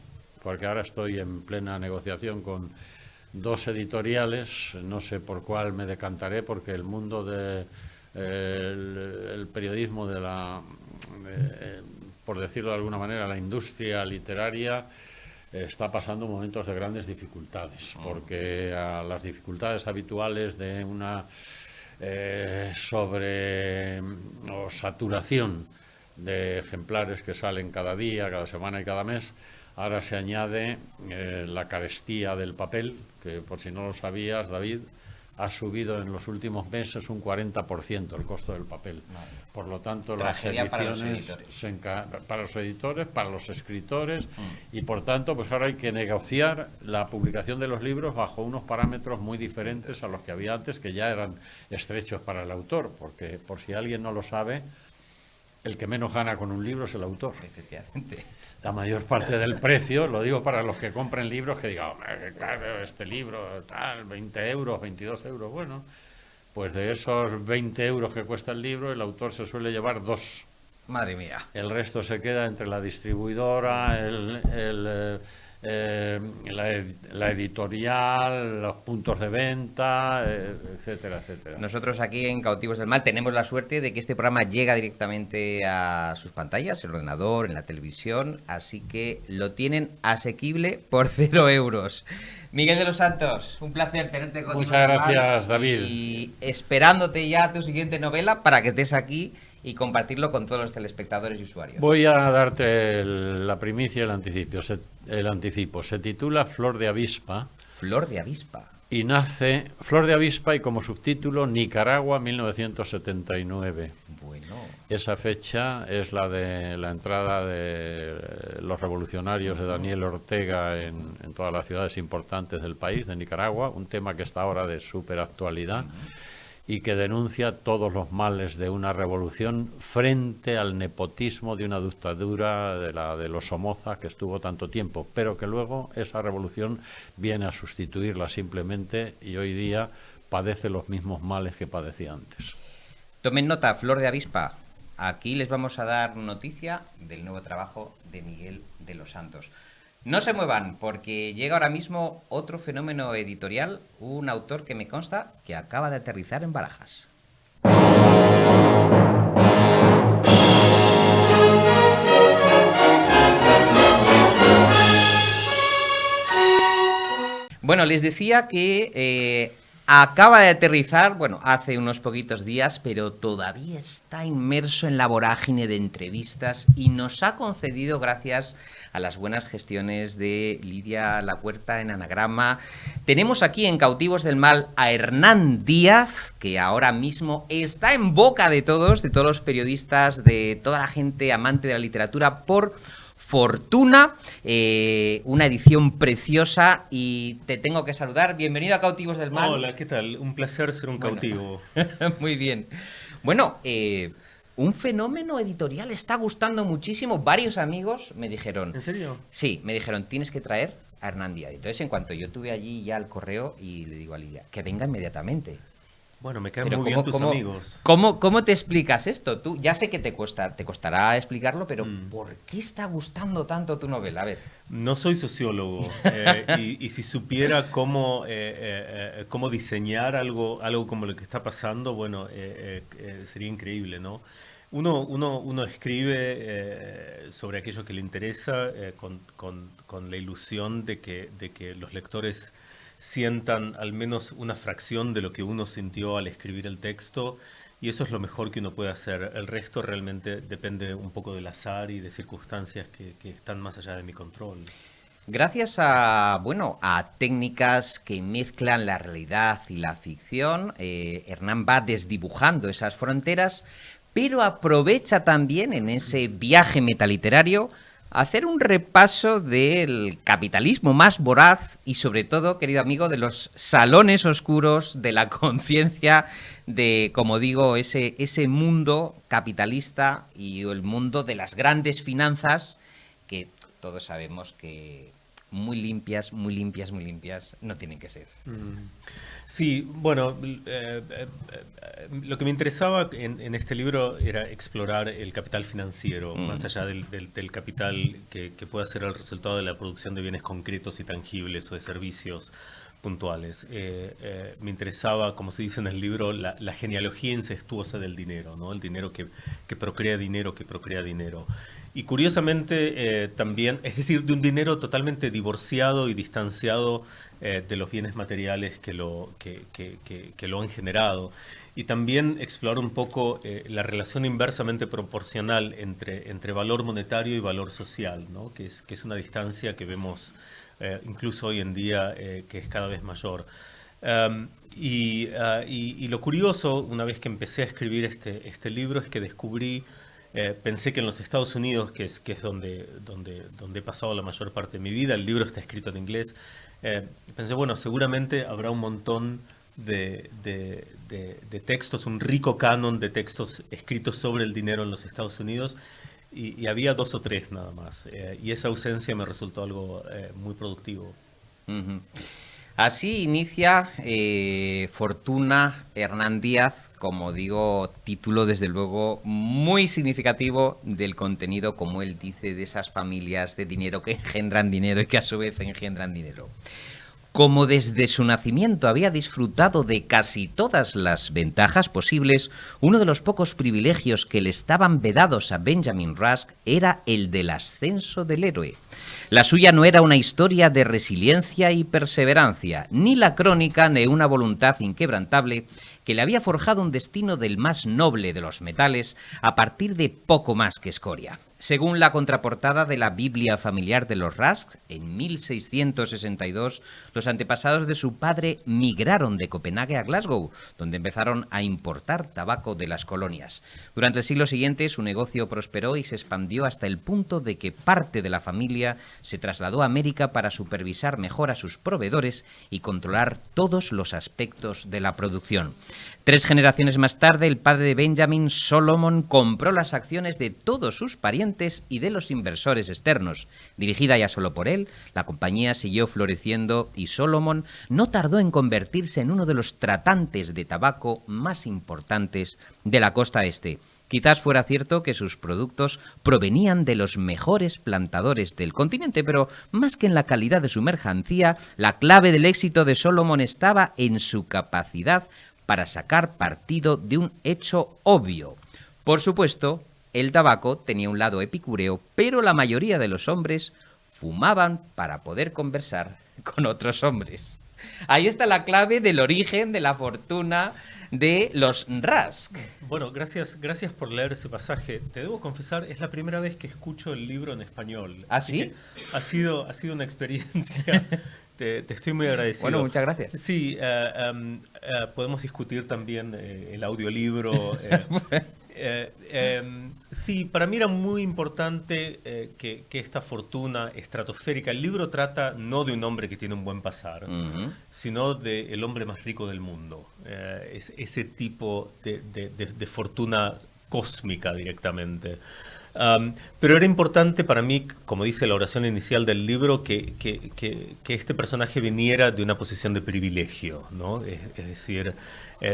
porque ahora estoy en plena negociación con dos editoriales, no sé por cuál me decantaré, porque el mundo el periodismo por decirlo de alguna manera, la industria literaria está pasando momentos de grandes dificultades, porque a las dificultades habituales de una o saturación de ejemplares que salen cada día, cada semana y cada mes, ahora se añade la carestía del papel, que por si no lo sabías, David, ha subido en los últimos meses un 40% el costo del papel. Vale. Por lo tanto, tragedia las ediciones para los editores, para los escritores, y por tanto, pues ahora hay que negociar la publicación de los libros bajo unos parámetros muy diferentes a los que había antes, que ya eran estrechos para el autor, porque por si alguien no lo sabe, el que menos gana con un libro es el autor. Efectivamente. La mayor parte del precio, lo digo para los que compren libros, que digan, claro, este libro, tal, 20 euros, 22 euros, bueno, pues de esos 20 euros que cuesta el libro, el autor se suele llevar 2. Madre mía. El resto se queda entre la distribuidora, la editorial, los puntos de venta, etcétera, etcétera. Nosotros aquí en Cautivos del Mal tenemos la suerte de que este programa llega directamente a sus pantallas, en el ordenador, en la televisión, así que lo tienen asequible por 0 euros. Miguel de los Santos, un placer tenerte contigo. Muchas gracias, David. Y esperándote ya tu siguiente novela para que estés aquí y compartirlo con todos los telespectadores y usuarios. Voy a darte la primicia y el anticipo. Se titula Flor de Avispa. Flor de Avispa. Y nace Flor de Avispa y como subtítulo Nicaragua 1979. Bueno. Bueno. Esa fecha es la de la entrada de los revolucionarios de Daniel Ortega en todas las ciudades importantes del país, de Nicaragua, un tema que está ahora de súper actualidad y que denuncia todos los males de una revolución frente al nepotismo de una dictadura de los Somoza que estuvo tanto tiempo, pero que luego esa revolución viene a sustituirla simplemente y hoy día padece los mismos males que padecía antes. Tomen nota, Flor de Avispa. Aquí les vamos a dar noticia del nuevo trabajo de Miguel de los Santos. No se muevan, porque llega ahora mismo otro fenómeno editorial, un autor que me consta que acaba de aterrizar en Barajas. Bueno, les decía que acaba de aterrizar, bueno, hace unos poquitos días, pero todavía está inmerso en la vorágine de entrevistas y nos ha concedido, gracias a las buenas gestiones de Lidia Lapuerta en Anagrama. Tenemos aquí en Cautivos del Mal a Hernán Díaz, que ahora mismo está en boca de todos los periodistas, de toda la gente amante de la literatura, por Fortuna, una edición preciosa, y te tengo que saludar. Bienvenido a Cautivos del Mal. Hola, ¿qué tal? Un placer ser un cautivo. Muy bien. Bueno, un fenómeno editorial está gustando muchísimo. Varios amigos me dijeron... ¿En serio? Sí, me dijeron, tienes que traer a Hernán Díaz. Entonces, en cuanto yo tuve allí ya el correo, y le digo a Lidia, que venga inmediatamente. Bueno, me caen muy bien tus amigos. ¿Cómo te explicas esto? Tú, ya sé que te costará explicarlo, pero ¿por qué está gustando tanto tu novela? A ver. No soy sociólogo y si supiera cómo diseñar algo como lo que está pasando, bueno, sería increíble, ¿no? Uno escribe sobre aquello que le interesa con la ilusión de que los lectores sientan al menos una fracción de lo que uno sintió al escribir el texto, y eso es lo mejor que uno puede hacer. El resto realmente depende un poco del azar y de circunstancias que están más allá de mi control. Gracias a técnicas que mezclan la realidad y la ficción, Hernán va desdibujando esas fronteras, pero aprovecha también en ese viaje metaliterario hacer un repaso del capitalismo más voraz y, sobre todo, querido amigo, de los salones oscuros de la conciencia, de, como digo, ese mundo capitalista y el mundo de las grandes finanzas, que todos sabemos que muy limpias no tienen que ser. Sí, bueno, lo que me interesaba en este libro era explorar el capital financiero, más allá del capital que pueda ser el resultado de la producción de bienes concretos y tangibles o de servicios puntuales. Me interesaba, como se dice en el libro, la genealogía incestuosa del dinero, ¿no? El dinero que procrea dinero, que procrea dinero. Y curiosamente también, es decir, de un dinero totalmente divorciado y distanciado de los bienes materiales que lo han generado. Y también explorar un poco la relación inversamente proporcional entre valor monetario y valor social, ¿no? que es una distancia que vemos incluso hoy en día que es cada vez mayor. Y lo curioso, una vez que empecé a escribir este libro, es que descubrí, pensé que en los Estados Unidos, que es donde he pasado la mayor parte de mi vida, el libro está escrito en inglés, pensé, bueno, seguramente habrá un montón de textos, un rico canon de textos escritos sobre el dinero en los Estados Unidos, y había 2 o 3 nada más, y esa ausencia me resultó algo muy productivo. Así inicia Fortuna, Hernán Díaz, como digo, título desde luego muy significativo del contenido, como él dice, de esas familias de dinero que engendran dinero y que a su vez engendran dinero. Como desde su nacimiento había disfrutado de casi todas las ventajas posibles, uno de los pocos privilegios que le estaban vedados a Benjamin Rusk era el del ascenso del héroe. La suya no era una historia de resiliencia y perseverancia, ni la crónica de una voluntad inquebrantable que le había forjado un destino del más noble de los metales a partir de poco más que escoria. Según la contraportada de la Biblia familiar de los Rusk, en 1662, los antepasados de su padre migraron de Copenhague a Glasgow, donde empezaron a importar tabaco de las colonias. Durante el siglo siguiente, su negocio prosperó y se expandió hasta el punto de que parte de la familia se trasladó a América para supervisar mejor a sus proveedores y controlar todos los aspectos de la producción. 3 generaciones más tarde, el padre de Benjamin, Solomon, compró las acciones de todos sus parientes y de los inversores externos. Dirigida ya solo por él, la compañía siguió floreciendo y Solomon no tardó en convertirse en uno de los tratantes de tabaco más importantes de la costa este. Quizás fuera cierto que sus productos provenían de los mejores plantadores del continente, pero más que en la calidad de su mercancía, la clave del éxito de Solomon estaba en su capacidad para sacar partido de un hecho obvio. Por supuesto, el tabaco tenía un lado epicúreo, pero la mayoría de los hombres fumaban para poder conversar con otros hombres. Ahí está la clave del origen de la fortuna de los Rusk. Bueno, gracias por leer ese pasaje. Te debo confesar, es la primera vez que escucho el libro en español. ¿Ah, sí? Ha sido una experiencia. Te estoy muy agradecido. Bueno, muchas gracias. Sí, podemos discutir también el audiolibro. Sí, para mí era muy importante que esta fortuna estratosférica, el libro trata no de un hombre que tiene un buen pasar, sino del hombre más rico del mundo. Ese tipo de fortuna cósmica directamente. Pero era importante para mí, como dice la oración inicial del libro, que este personaje viniera de una posición de privilegio, ¿no? Es decir,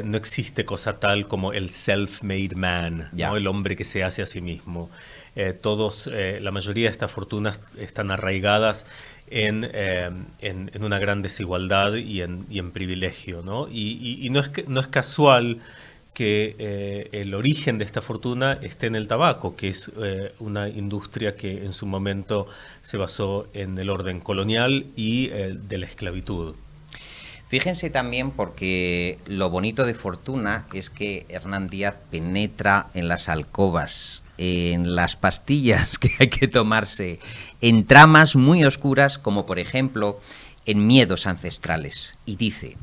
no existe cosa tal como el self-made man, ¿no? El hombre que se hace a sí mismo. La mayoría de estas fortunas están arraigadas en una gran desigualdad y en privilegio, ¿no? Y no es casual que el origen de esta fortuna esté en el tabaco, que es una industria que en su momento se basó en el orden colonial y de la esclavitud. Fíjense también, porque lo bonito de Fortuna es que Hernán Díaz penetra en las alcobas, en las pastillas que hay que tomarse, en tramas muy oscuras, como por ejemplo en miedos ancestrales, y dice: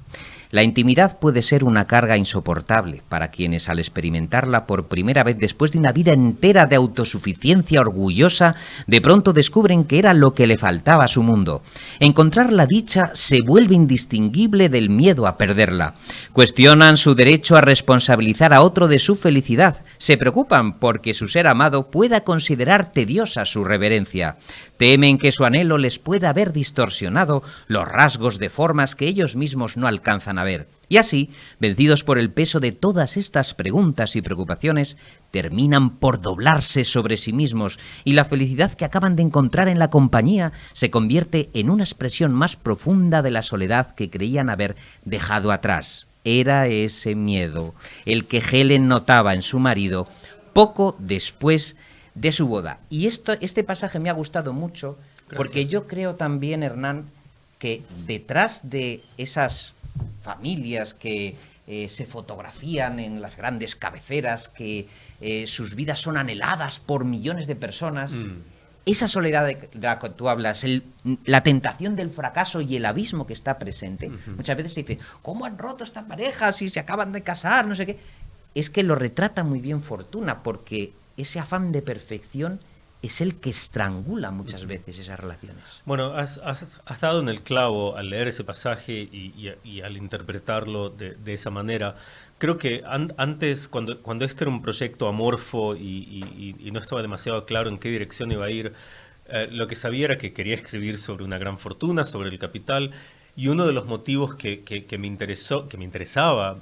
la intimidad puede ser una carga insoportable para quienes, al experimentarla por primera vez después de una vida entera de autosuficiencia orgullosa, de pronto descubren que era lo que le faltaba a su mundo. Encontrar la dicha se vuelve indistinguible del miedo a perderla. Cuestionan su derecho a responsabilizar a otro de su felicidad. Se preocupan porque su ser amado pueda considerar tediosa su reverencia. Temen que su anhelo les pueda haber distorsionado los rasgos de formas que ellos mismos no alcanzan a ver. Y así, vencidos por el peso de todas estas preguntas y preocupaciones, terminan por doblarse sobre sí mismos, y la felicidad que acaban de encontrar en la compañía se convierte en una expresión más profunda de la soledad que creían haber dejado atrás. Era ese miedo el que Helen notaba en su marido poco después de su boda. Y este pasaje me ha gustado mucho. Gracias. Porque yo creo también, Hernán, que detrás de esas familias que se fotografían en las grandes cabeceras, que sus vidas son anheladas por millones de personas, esa soledad de la que tú hablas, la tentación del fracaso y el abismo que está presente, muchas veces se dice: ¿cómo han roto esta pareja si se acaban de casar? No sé qué. Es que lo retrata muy bien Fortuna, porque ese afán de perfección es el que estrangula muchas veces esas relaciones. Bueno, has dado en el clavo al leer ese pasaje y al interpretarlo de esa manera. Creo que antes, cuando este era un proyecto amorfo y no estaba demasiado claro en qué dirección iba a ir, lo que sabía era que quería escribir sobre una gran fortuna, sobre el capital, y uno de los motivos que me interesaba,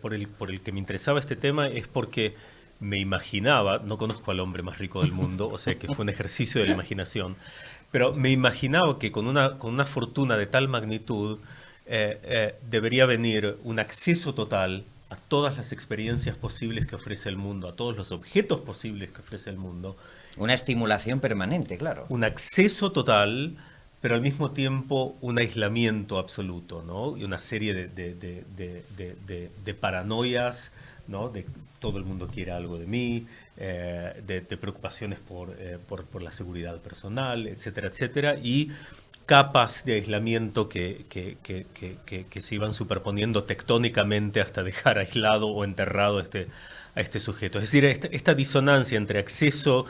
por el que me interesaba este tema, es porque me imaginaba, no conozco al hombre más rico del mundo, o sea que fue un ejercicio de la imaginación, pero me imaginaba que con una fortuna de tal magnitud debería venir un acceso total a todas las experiencias posibles que ofrece el mundo, a todos los objetos posibles que ofrece el mundo. Una estimulación permanente, claro. Un acceso total, pero al mismo tiempo un aislamiento absoluto, ¿no? Y una serie de paranoias, ¿no? De todo el mundo quiere algo de mí, de preocupaciones por la seguridad personal, etcétera, etcétera, y capas de aislamiento que se iban superponiendo tectónicamente hasta dejar aislado o enterrado a este sujeto. Es decir, esta disonancia entre acceso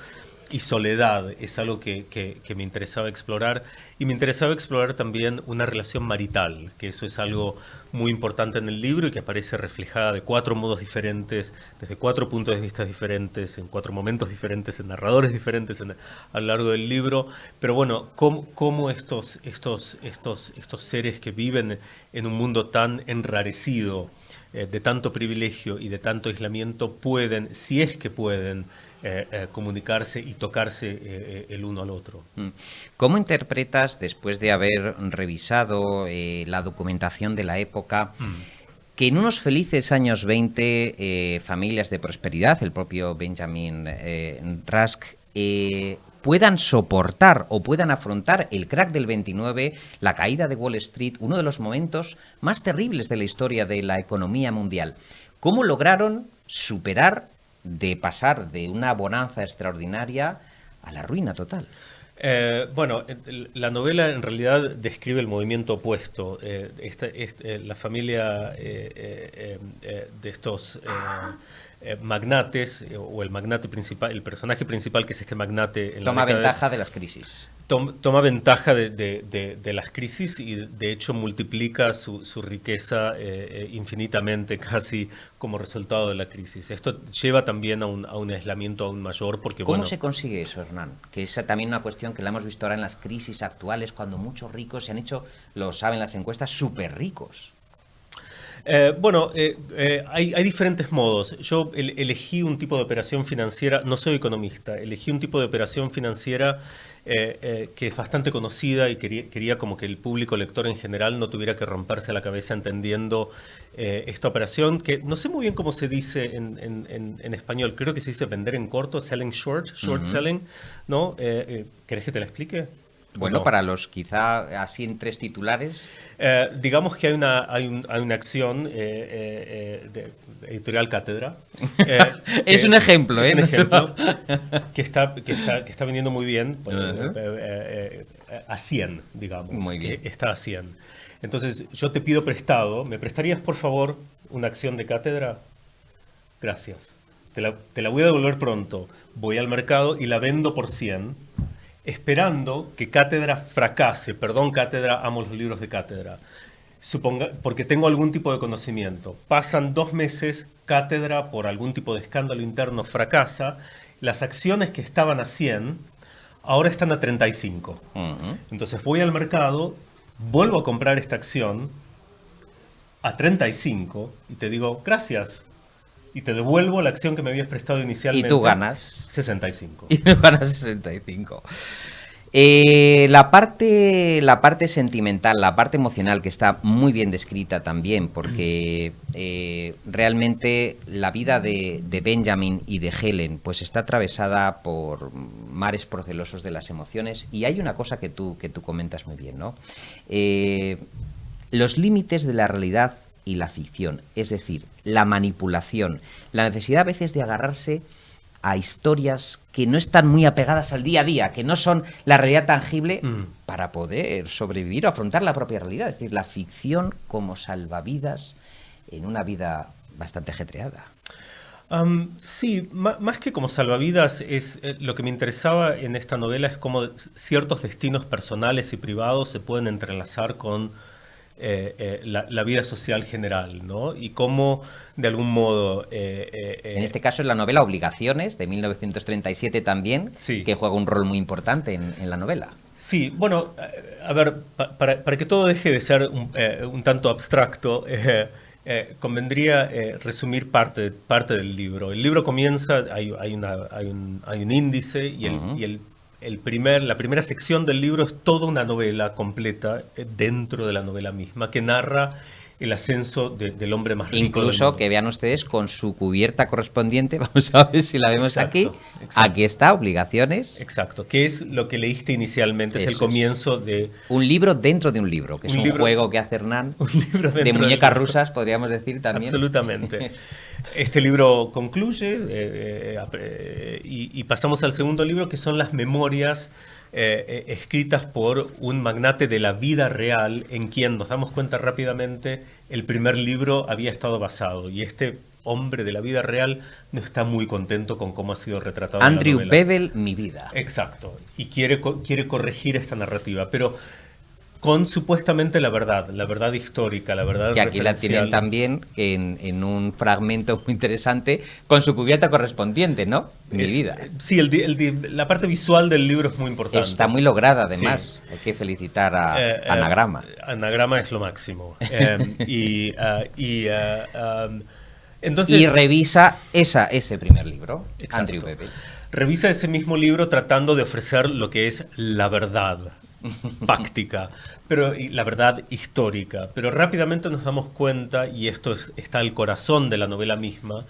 y soledad es algo que me interesaba explorar, y me interesaba explorar también una relación marital, que eso es algo muy importante en el libro y que aparece reflejada de 4 modos diferentes, desde 4 puntos de vista diferentes, en 4 momentos diferentes, en narradores diferentes a lo largo del libro. Pero bueno, cómo estos seres que viven en un mundo tan enrarecido, de tanto privilegio y de tanto aislamiento, pueden, si es que pueden, comunicarse y tocarse el uno al otro. ¿Cómo interpretas, después de haber revisado la documentación de la época, que en unos felices años 20, familias de prosperidad, el propio Benjamin Rusk, puedan soportar o puedan afrontar el crack del 29, la caída de Wall Street, uno de los momentos más terribles de la historia de la economía mundial? ¿Cómo lograron superar, de pasar de una bonanza extraordinaria a la ruina total? Bueno, la novela en realidad describe el movimiento opuesto. La familia de estos magnates, o el magnate principal, el personaje principal, que es este magnate, toma ventaja de las crisis. Toma ventaja de las crisis y de hecho multiplica su riqueza infinitamente casi como resultado de la crisis. Esto lleva también a un aislamiento aún mayor porque ¿Cómo se consigue eso, Hernán? Que es también una cuestión que la hemos visto ahora en las crisis actuales, cuando muchos ricos se han hecho, lo saben las encuestas, súper ricos. Hay diferentes modos. Yo elegí un tipo de operación financiera, no soy economista, elegí un tipo de operación financiera que es bastante conocida y quería como que el público lector en general no tuviera que romperse la cabeza entendiendo esta operación, que no sé muy bien cómo se dice en español, creo que se dice vender en corto, selling short, selling, ¿no? ¿Querés que te la explique? Bueno, para los quizá así en 3 titulares. Digamos que hay una acción de Editorial Cátedra. Es un ejemplo, es un ejemplo que está vendiendo muy bien, a 100, digamos. Muy bien. Que está a 100. Entonces, yo te pido prestado, ¿me prestarías, por favor, una acción de Cátedra? Gracias. Te la voy a devolver pronto. Voy al mercado y la vendo por 100. Esperando que Cátedra fracase. Perdón, Cátedra, amo los libros de Cátedra. Porque tengo algún tipo de conocimiento. Pasan 2 meses, Cátedra, por algún tipo de escándalo interno, fracasa. Las acciones que estaban a 100, ahora están a 35. Entonces voy al mercado, vuelvo a comprar esta acción a 35 y te digo, gracias. Y te devuelvo la acción que me habías prestado inicialmente. Y tú ganas 65. Y tú ganas 65. La parte sentimental, la parte emocional, que está muy bien descrita también, porque realmente la vida de Benjamin y de Helen pues está atravesada por mares procelosos de las emociones, y hay una cosa que tú comentas muy bien, ¿no? Los límites de la realidad y la ficción, es decir, la manipulación, la necesidad a veces de agarrarse a historias que no están muy apegadas al día a día, que no son la realidad tangible, para poder sobrevivir o afrontar la propia realidad. Es decir, la ficción como salvavidas en una vida bastante ajetreada. Sí, más que como salvavidas, lo que me interesaba en esta novela es cómo ciertos destinos personales y privados se pueden entrelazar con la vida social general, ¿no? Y cómo, de algún modo... en este caso es la novela Obligaciones, de 1937 también, sí, que juega un rol muy importante en la novela. Sí, bueno, a ver, para que todo deje de ser un tanto abstracto, convendría resumir parte del libro. El libro comienza, hay un índice y la primera sección del libro es toda una novela completa dentro de la novela misma que narra el ascenso del hombre más rico. Incluso que vean ustedes con su cubierta correspondiente, vamos a ver si la vemos aquí. Exacto. Aquí está, Obligaciones. Exacto, que es lo que leíste inicialmente, es el comienzo de... Un libro dentro de un libro, que es un juego que hace Hernán, de muñecas rusas, podríamos decir también. Absolutamente. Este libro concluye y pasamos al segundo libro, que son las memorias escritas por un magnate de la vida real, en quien nos damos cuenta rápidamente el primer libro había estado basado. Y este hombre de la vida real no está muy contento con cómo ha sido retratado Andrew en la novela. Bebel, Mi vida. Exacto. Y quiere corregir esta narrativa, pero con supuestamente la verdad histórica, la verdad Que aquí la tienen también en un fragmento muy interesante con su cubierta correspondiente, ¿no? Mi vida. Sí, la parte visual del libro es muy importante. Está muy lograda, además. Sí. Hay que felicitar a Anagrama. Anagrama es lo máximo. Entonces, y revisa ese primer libro, exacto. Andrew Bebel. Revisa ese mismo libro tratando de ofrecer lo que es la verdad fáctica, y la verdad histórica. Pero rápidamente nos damos cuenta, y esto está al corazón de la novela misma,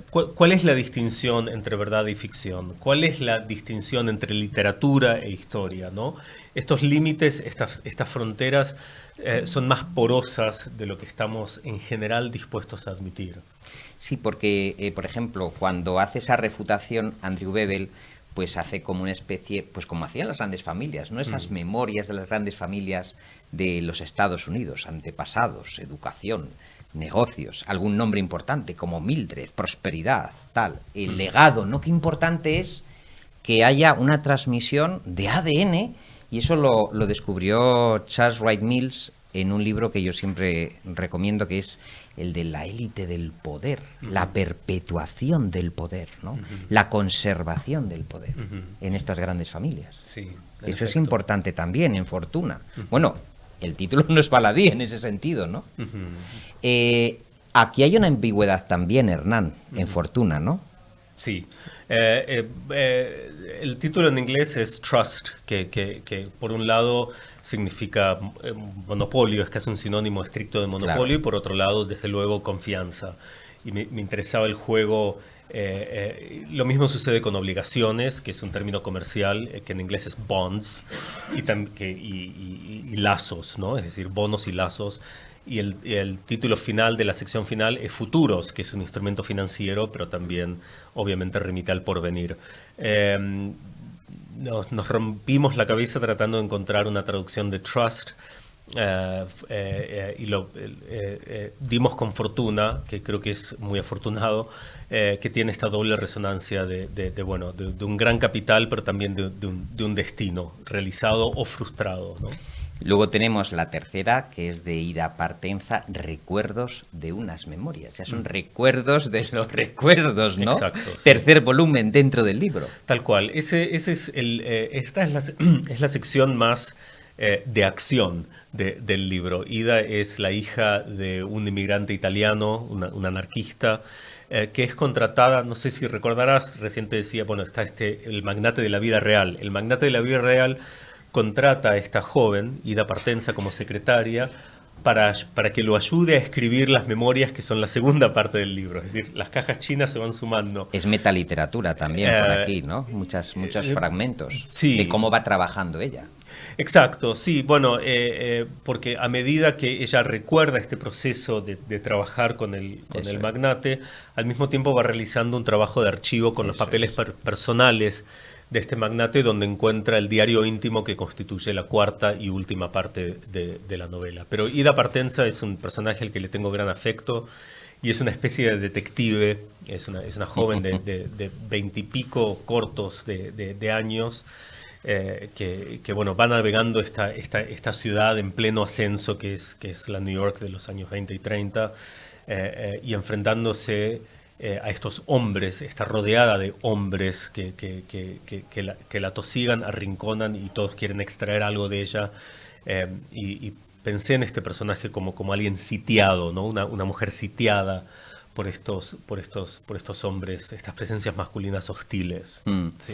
¿cuál es la distinción entre verdad y ficción? ¿Cuál es la distinción entre literatura e historia, ¿no? Estos límites, estas fronteras son más porosas de lo que estamos en general dispuestos a admitir. Sí, porque, por ejemplo, cuando hace esa refutación, Andrew Bebel, pues hace como una especie, pues como hacían las grandes familias, ¿no? Esas memorias de las grandes familias de los Estados Unidos, antepasados, educación, negocios, algún nombre importante como Mildred, prosperidad, tal. El legado, ¿no? Qué importante es que haya una transmisión de ADN, y eso lo descubrió Charles Wright Mills en un libro que yo siempre recomiendo, que es el de la élite del poder, la perpetuación del poder, ¿no? La conservación del poder en estas grandes familias. Sí, eso es importante también en Fortuna. Bueno, el título no es baladí en ese sentido, ¿no? Aquí hay una ambigüedad también, Hernán, en Fortuna, ¿no? Sí. El título en inglés es Trust, que por un lado significa monopolio, es casi un sinónimo estricto de monopolio, claro. Y por otro lado, desde luego, confianza. Y me interesaba el juego. Lo mismo sucede con obligaciones, que es un término comercial, que en inglés es bonds, y lazos, ¿no? Es decir, bonos y lazos. Y el título final de la sección final es Futuros, que es un instrumento financiero, pero también obviamente remite al porvenir. Nos rompimos la cabeza tratando de encontrar una traducción de Trust, y dimos con Fortuna, que creo que es muy afortunado, que tiene esta doble resonancia de un gran capital, pero también de un destino realizado o frustrado, ¿no? Luego tenemos la tercera, que es de Ida Partenza, Recuerdos de unas memorias. Ya son recuerdos de los recuerdos, ¿no? Exacto. Sí. Tercer volumen dentro del libro. Tal cual. Esta es la sección más de acción del libro. Ida es la hija de un inmigrante italiano, un anarquista, que es contratada, no sé si recordarás, recién te decía, bueno, está el magnate de la vida real. El magnate de la vida real contrata a esta joven, Ida Partenza, como secretaria, para que lo ayude a escribir las memorias, que son la segunda parte del libro. Es decir, las cajas chinas se van sumando. Es metaliteratura también por aquí, ¿no? Muchos fragmentos, sí, de cómo va trabajando ella. Exacto, sí, bueno, porque a medida que ella recuerda este proceso de trabajar con el magnate, al mismo tiempo va realizando un trabajo de archivo con los papeles personales de este magnate, donde encuentra el diario íntimo que constituye la cuarta y última parte de la novela. Pero Ida Partenza es un personaje al que le tengo gran afecto y es una especie de detective, es una joven de 20 y pico cortos de años, que bueno, va navegando esta ciudad en pleno ascenso que es la New York de los años 20 y 30, y enfrentándose a estos hombres, está rodeada de hombres que la tosigan, arrinconan y todos quieren extraer algo de ella, y pensé en este personaje como alguien sitiado, ¿no? Una mujer sitiada por estos hombres, estas presencias masculinas hostiles. Sí.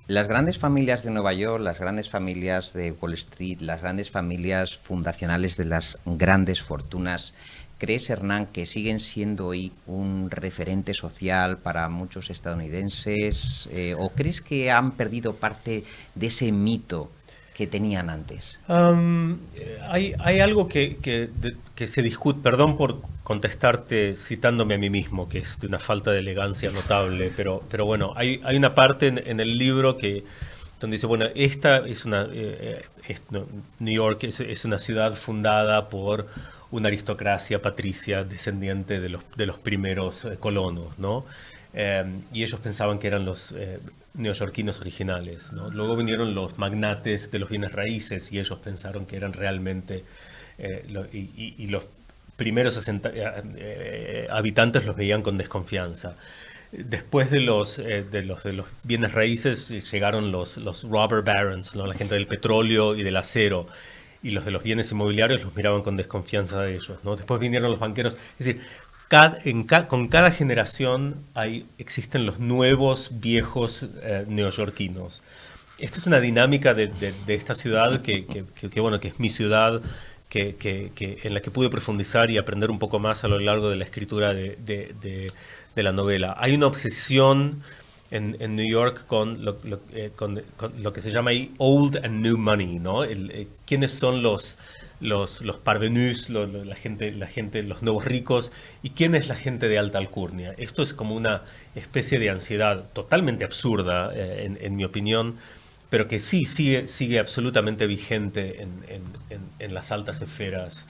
Las grandes familias de Nueva York, las grandes familias de Wall Street, las grandes familias fundacionales de las grandes fortunas, ¿crees, Hernán, que siguen siendo hoy un referente social para muchos estadounidenses? ¿O crees que han perdido parte de ese mito que tenían antes? Hay algo que se discute, perdón por contestarte citándome a mí mismo, que es de una falta de elegancia notable, pero bueno, hay una parte en el libro donde dice, bueno, esta es New York es una ciudad fundada por una aristocracia patricia descendiente de los primeros colonos, ¿no? Y ellos pensaban que eran los neoyorquinos originales, ¿no? Luego vinieron los magnates de los bienes raíces y ellos pensaron que eran realmente y los primeros habitantes los veían con desconfianza. Después de los bienes raíces llegaron los robber barons, ¿no? La gente del petróleo y del acero, y los de los bienes inmobiliarios los miraban con desconfianza de ellos, ¿no? Después vinieron los banqueros. Es decir, con cada generación existen los nuevos viejos neoyorquinos. Esto es una dinámica de esta ciudad que es mi ciudad, en la que pude profundizar y aprender un poco más a lo largo de la escritura de la novela. Hay una obsesión en New York con lo que se llama ahí old and new money, ¿no? ¿Quiénes son los parvenus, la gente, los nuevos ricos, y quién es la gente de alta alcurnia? Esto es como una especie de ansiedad totalmente absurda, en mi opinión, pero que sí sigue absolutamente vigente en las altas esferas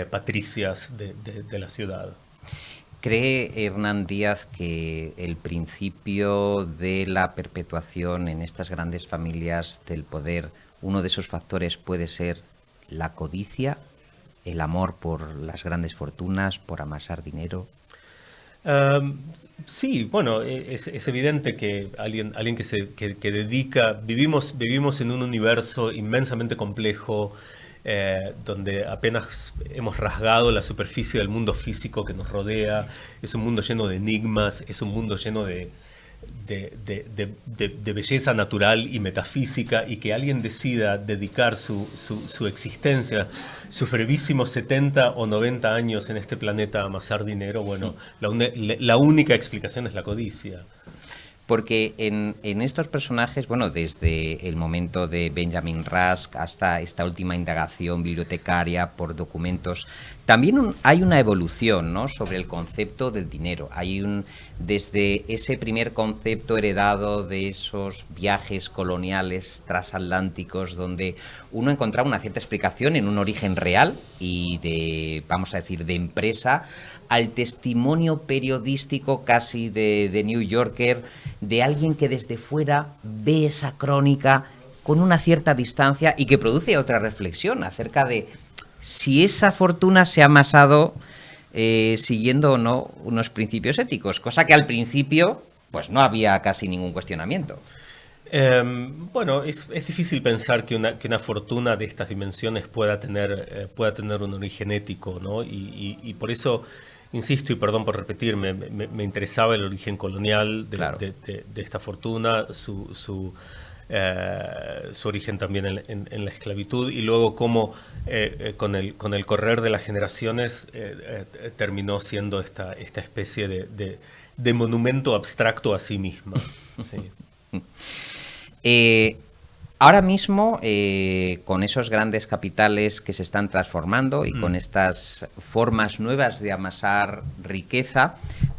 patricias de la ciudad. ¿Cree Hernán Díaz que el principio de la perpetuación en estas grandes familias del poder, uno de esos factores puede ser la codicia, el amor por las grandes fortunas, por amasar dinero? Sí, bueno, es evidente que alguien que dedica, vivimos en un universo inmensamente complejo, donde apenas hemos rasgado la superficie del mundo físico que nos rodea. Es un mundo lleno de enigmas, es un mundo lleno de belleza natural y metafísica, y que alguien decida dedicar su existencia, sus brevísimos 70 o 90 años en este planeta a amasar dinero, bueno, la única explicación es la codicia. Porque en estos personajes, bueno, desde el momento de Benjamin Rusk hasta esta última indagación bibliotecaria por documentos, también hay una evolución, ¿no?, sobre el concepto del dinero. Desde ese primer concepto heredado de esos viajes coloniales transatlánticos, donde uno encontraba una cierta explicación en un origen real y vamos a decir, de empresa, al testimonio periodístico casi de New Yorker, de alguien que desde fuera ve esa crónica con una cierta distancia y que produce otra reflexión acerca de si esa fortuna se ha amasado siguiendo o no unos principios éticos, cosa que al principio pues no había casi ningún cuestionamiento. Bueno, es difícil pensar que una fortuna de estas dimensiones pueda tener un origen ético, ¿no? Y por eso insisto, y perdón por repetirme, me interesaba el origen colonial de esta fortuna, su origen también en la esclavitud, y luego cómo con el correr de las generaciones terminó siendo esta especie de monumento abstracto a sí misma. Sí. Ahora mismo, con esos grandes capitales que se están transformando y con estas formas nuevas de amasar riqueza,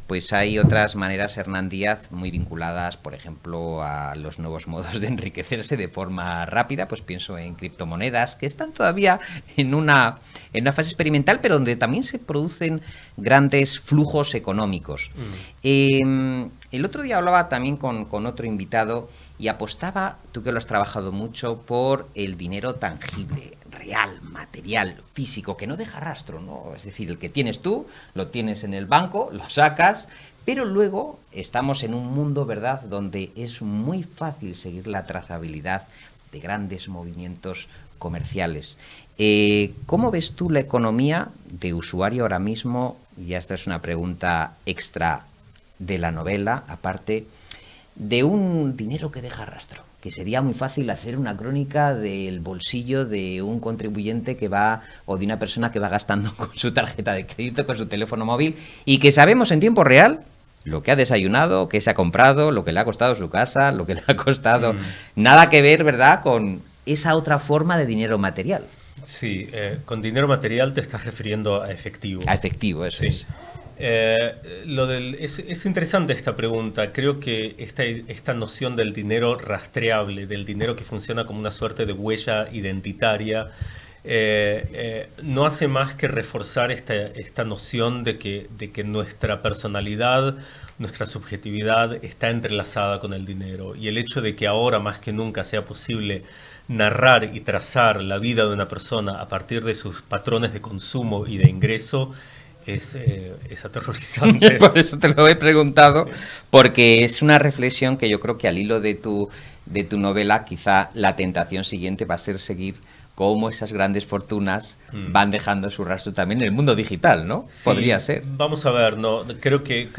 pues hay otras maneras, Hernán Díaz, muy vinculadas, por ejemplo, a los nuevos modos de enriquecerse de forma rápida. Pues pienso en criptomonedas, que están todavía en una fase experimental, pero donde también se producen grandes flujos económicos. El otro día hablaba también con otro invitado y apostaba, tú que lo has trabajado mucho, por el dinero tangible, real, material, físico, que no deja rastro, ¿no? Es decir, el que tienes tú, lo tienes en el banco, lo sacas, pero luego estamos en un mundo, ¿verdad?, donde es muy fácil seguir la trazabilidad de grandes movimientos comerciales. ¿Cómo ves tú la economía de usuario ahora mismo? Y esta es una pregunta extra de la novela, aparte, de un dinero que deja rastro, que sería muy fácil hacer una crónica del bolsillo de un contribuyente que va, o de una persona que va gastando con su tarjeta de crédito, con su teléfono móvil, y que sabemos en tiempo real lo que ha desayunado, qué se ha comprado, lo que le ha costado su casa, lo que le ha costado. Nada que ver, ¿verdad?, con esa otra forma de dinero material. Sí, con dinero material te estás refiriendo a efectivo. A efectivo, eso sí. es. Es interesante esta pregunta. Creo que esta noción del dinero rastreable, del dinero que funciona como una suerte de huella identitaria, no hace más que reforzar esta noción de que nuestra personalidad, nuestra subjetividad está entrelazada con el dinero. Y el hecho de que ahora más que nunca sea posible narrar y trazar la vida de una persona a partir de sus patrones de consumo y de ingreso es aterrorizante. Por eso te lo he preguntado, Sí. porque es una reflexión que yo creo que al hilo de tu novela, quizá la tentación siguiente va a ser seguir cómo esas grandes fortunas van dejando su rastro también en el mundo digital, ¿no? Sí, Podría ser. Vamos a ver, no, creo que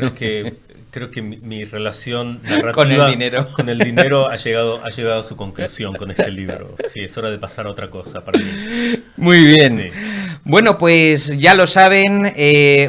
mi relación narrativa Con el dinero. ha llegado a su conclusión con este libro. Sí, es hora de pasar a otra cosa para mí. Muy bien. Sí. Bueno, pues ya lo saben,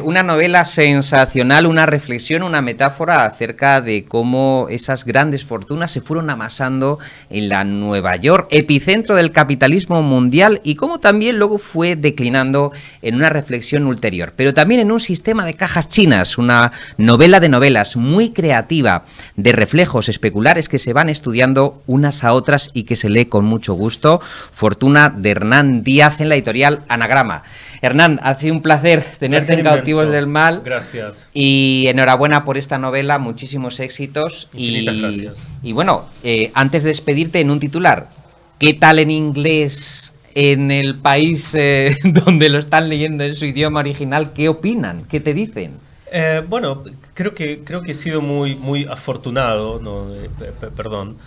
una novela sensacional, una reflexión, una metáfora acerca de cómo esas grandes fortunas se fueron amasando en la Nueva York, epicentro del capitalismo mundial, y cómo también luego fue declinando en una reflexión ulterior, pero también en un sistema de cajas chinas, una novela de novelas muy creativa, de reflejos especulares que se van estudiando unas a otras y que se lee con mucho gusto. Fortuna, de Hernán Díaz, en la editorial Anagrama. Hernán, ha sido un placer tenerte en Cautivos del Mal. Gracias. Y enhorabuena por esta novela, muchísimos éxitos. Infinitas gracias. Y bueno, antes de despedirte, en un titular, ¿qué tal en inglés en el país donde lo están leyendo en su idioma original? ¿Qué opinan? ¿Qué te dicen? Bueno, creo que he sido muy afortunado, ¿no? Perdón,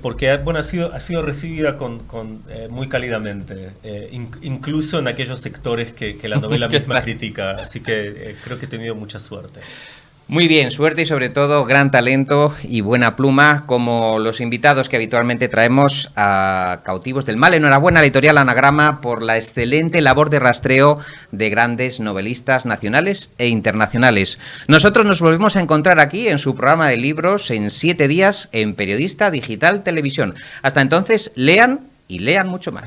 porque bueno, ha sido recibida muy cálidamente, incluso en aquellos sectores que la novela misma critica, así que creo que he tenido mucha suerte. Muy bien, suerte y sobre todo gran talento y buena pluma, como los invitados que habitualmente traemos a Cautivos del Mal. Enhorabuena a la editorial Anagrama por la excelente labor de rastreo de grandes novelistas nacionales e internacionales. Nosotros nos volvemos a encontrar aquí en su programa de libros en 7 días en Periodista Digital Televisión. Hasta entonces, lean y lean mucho más.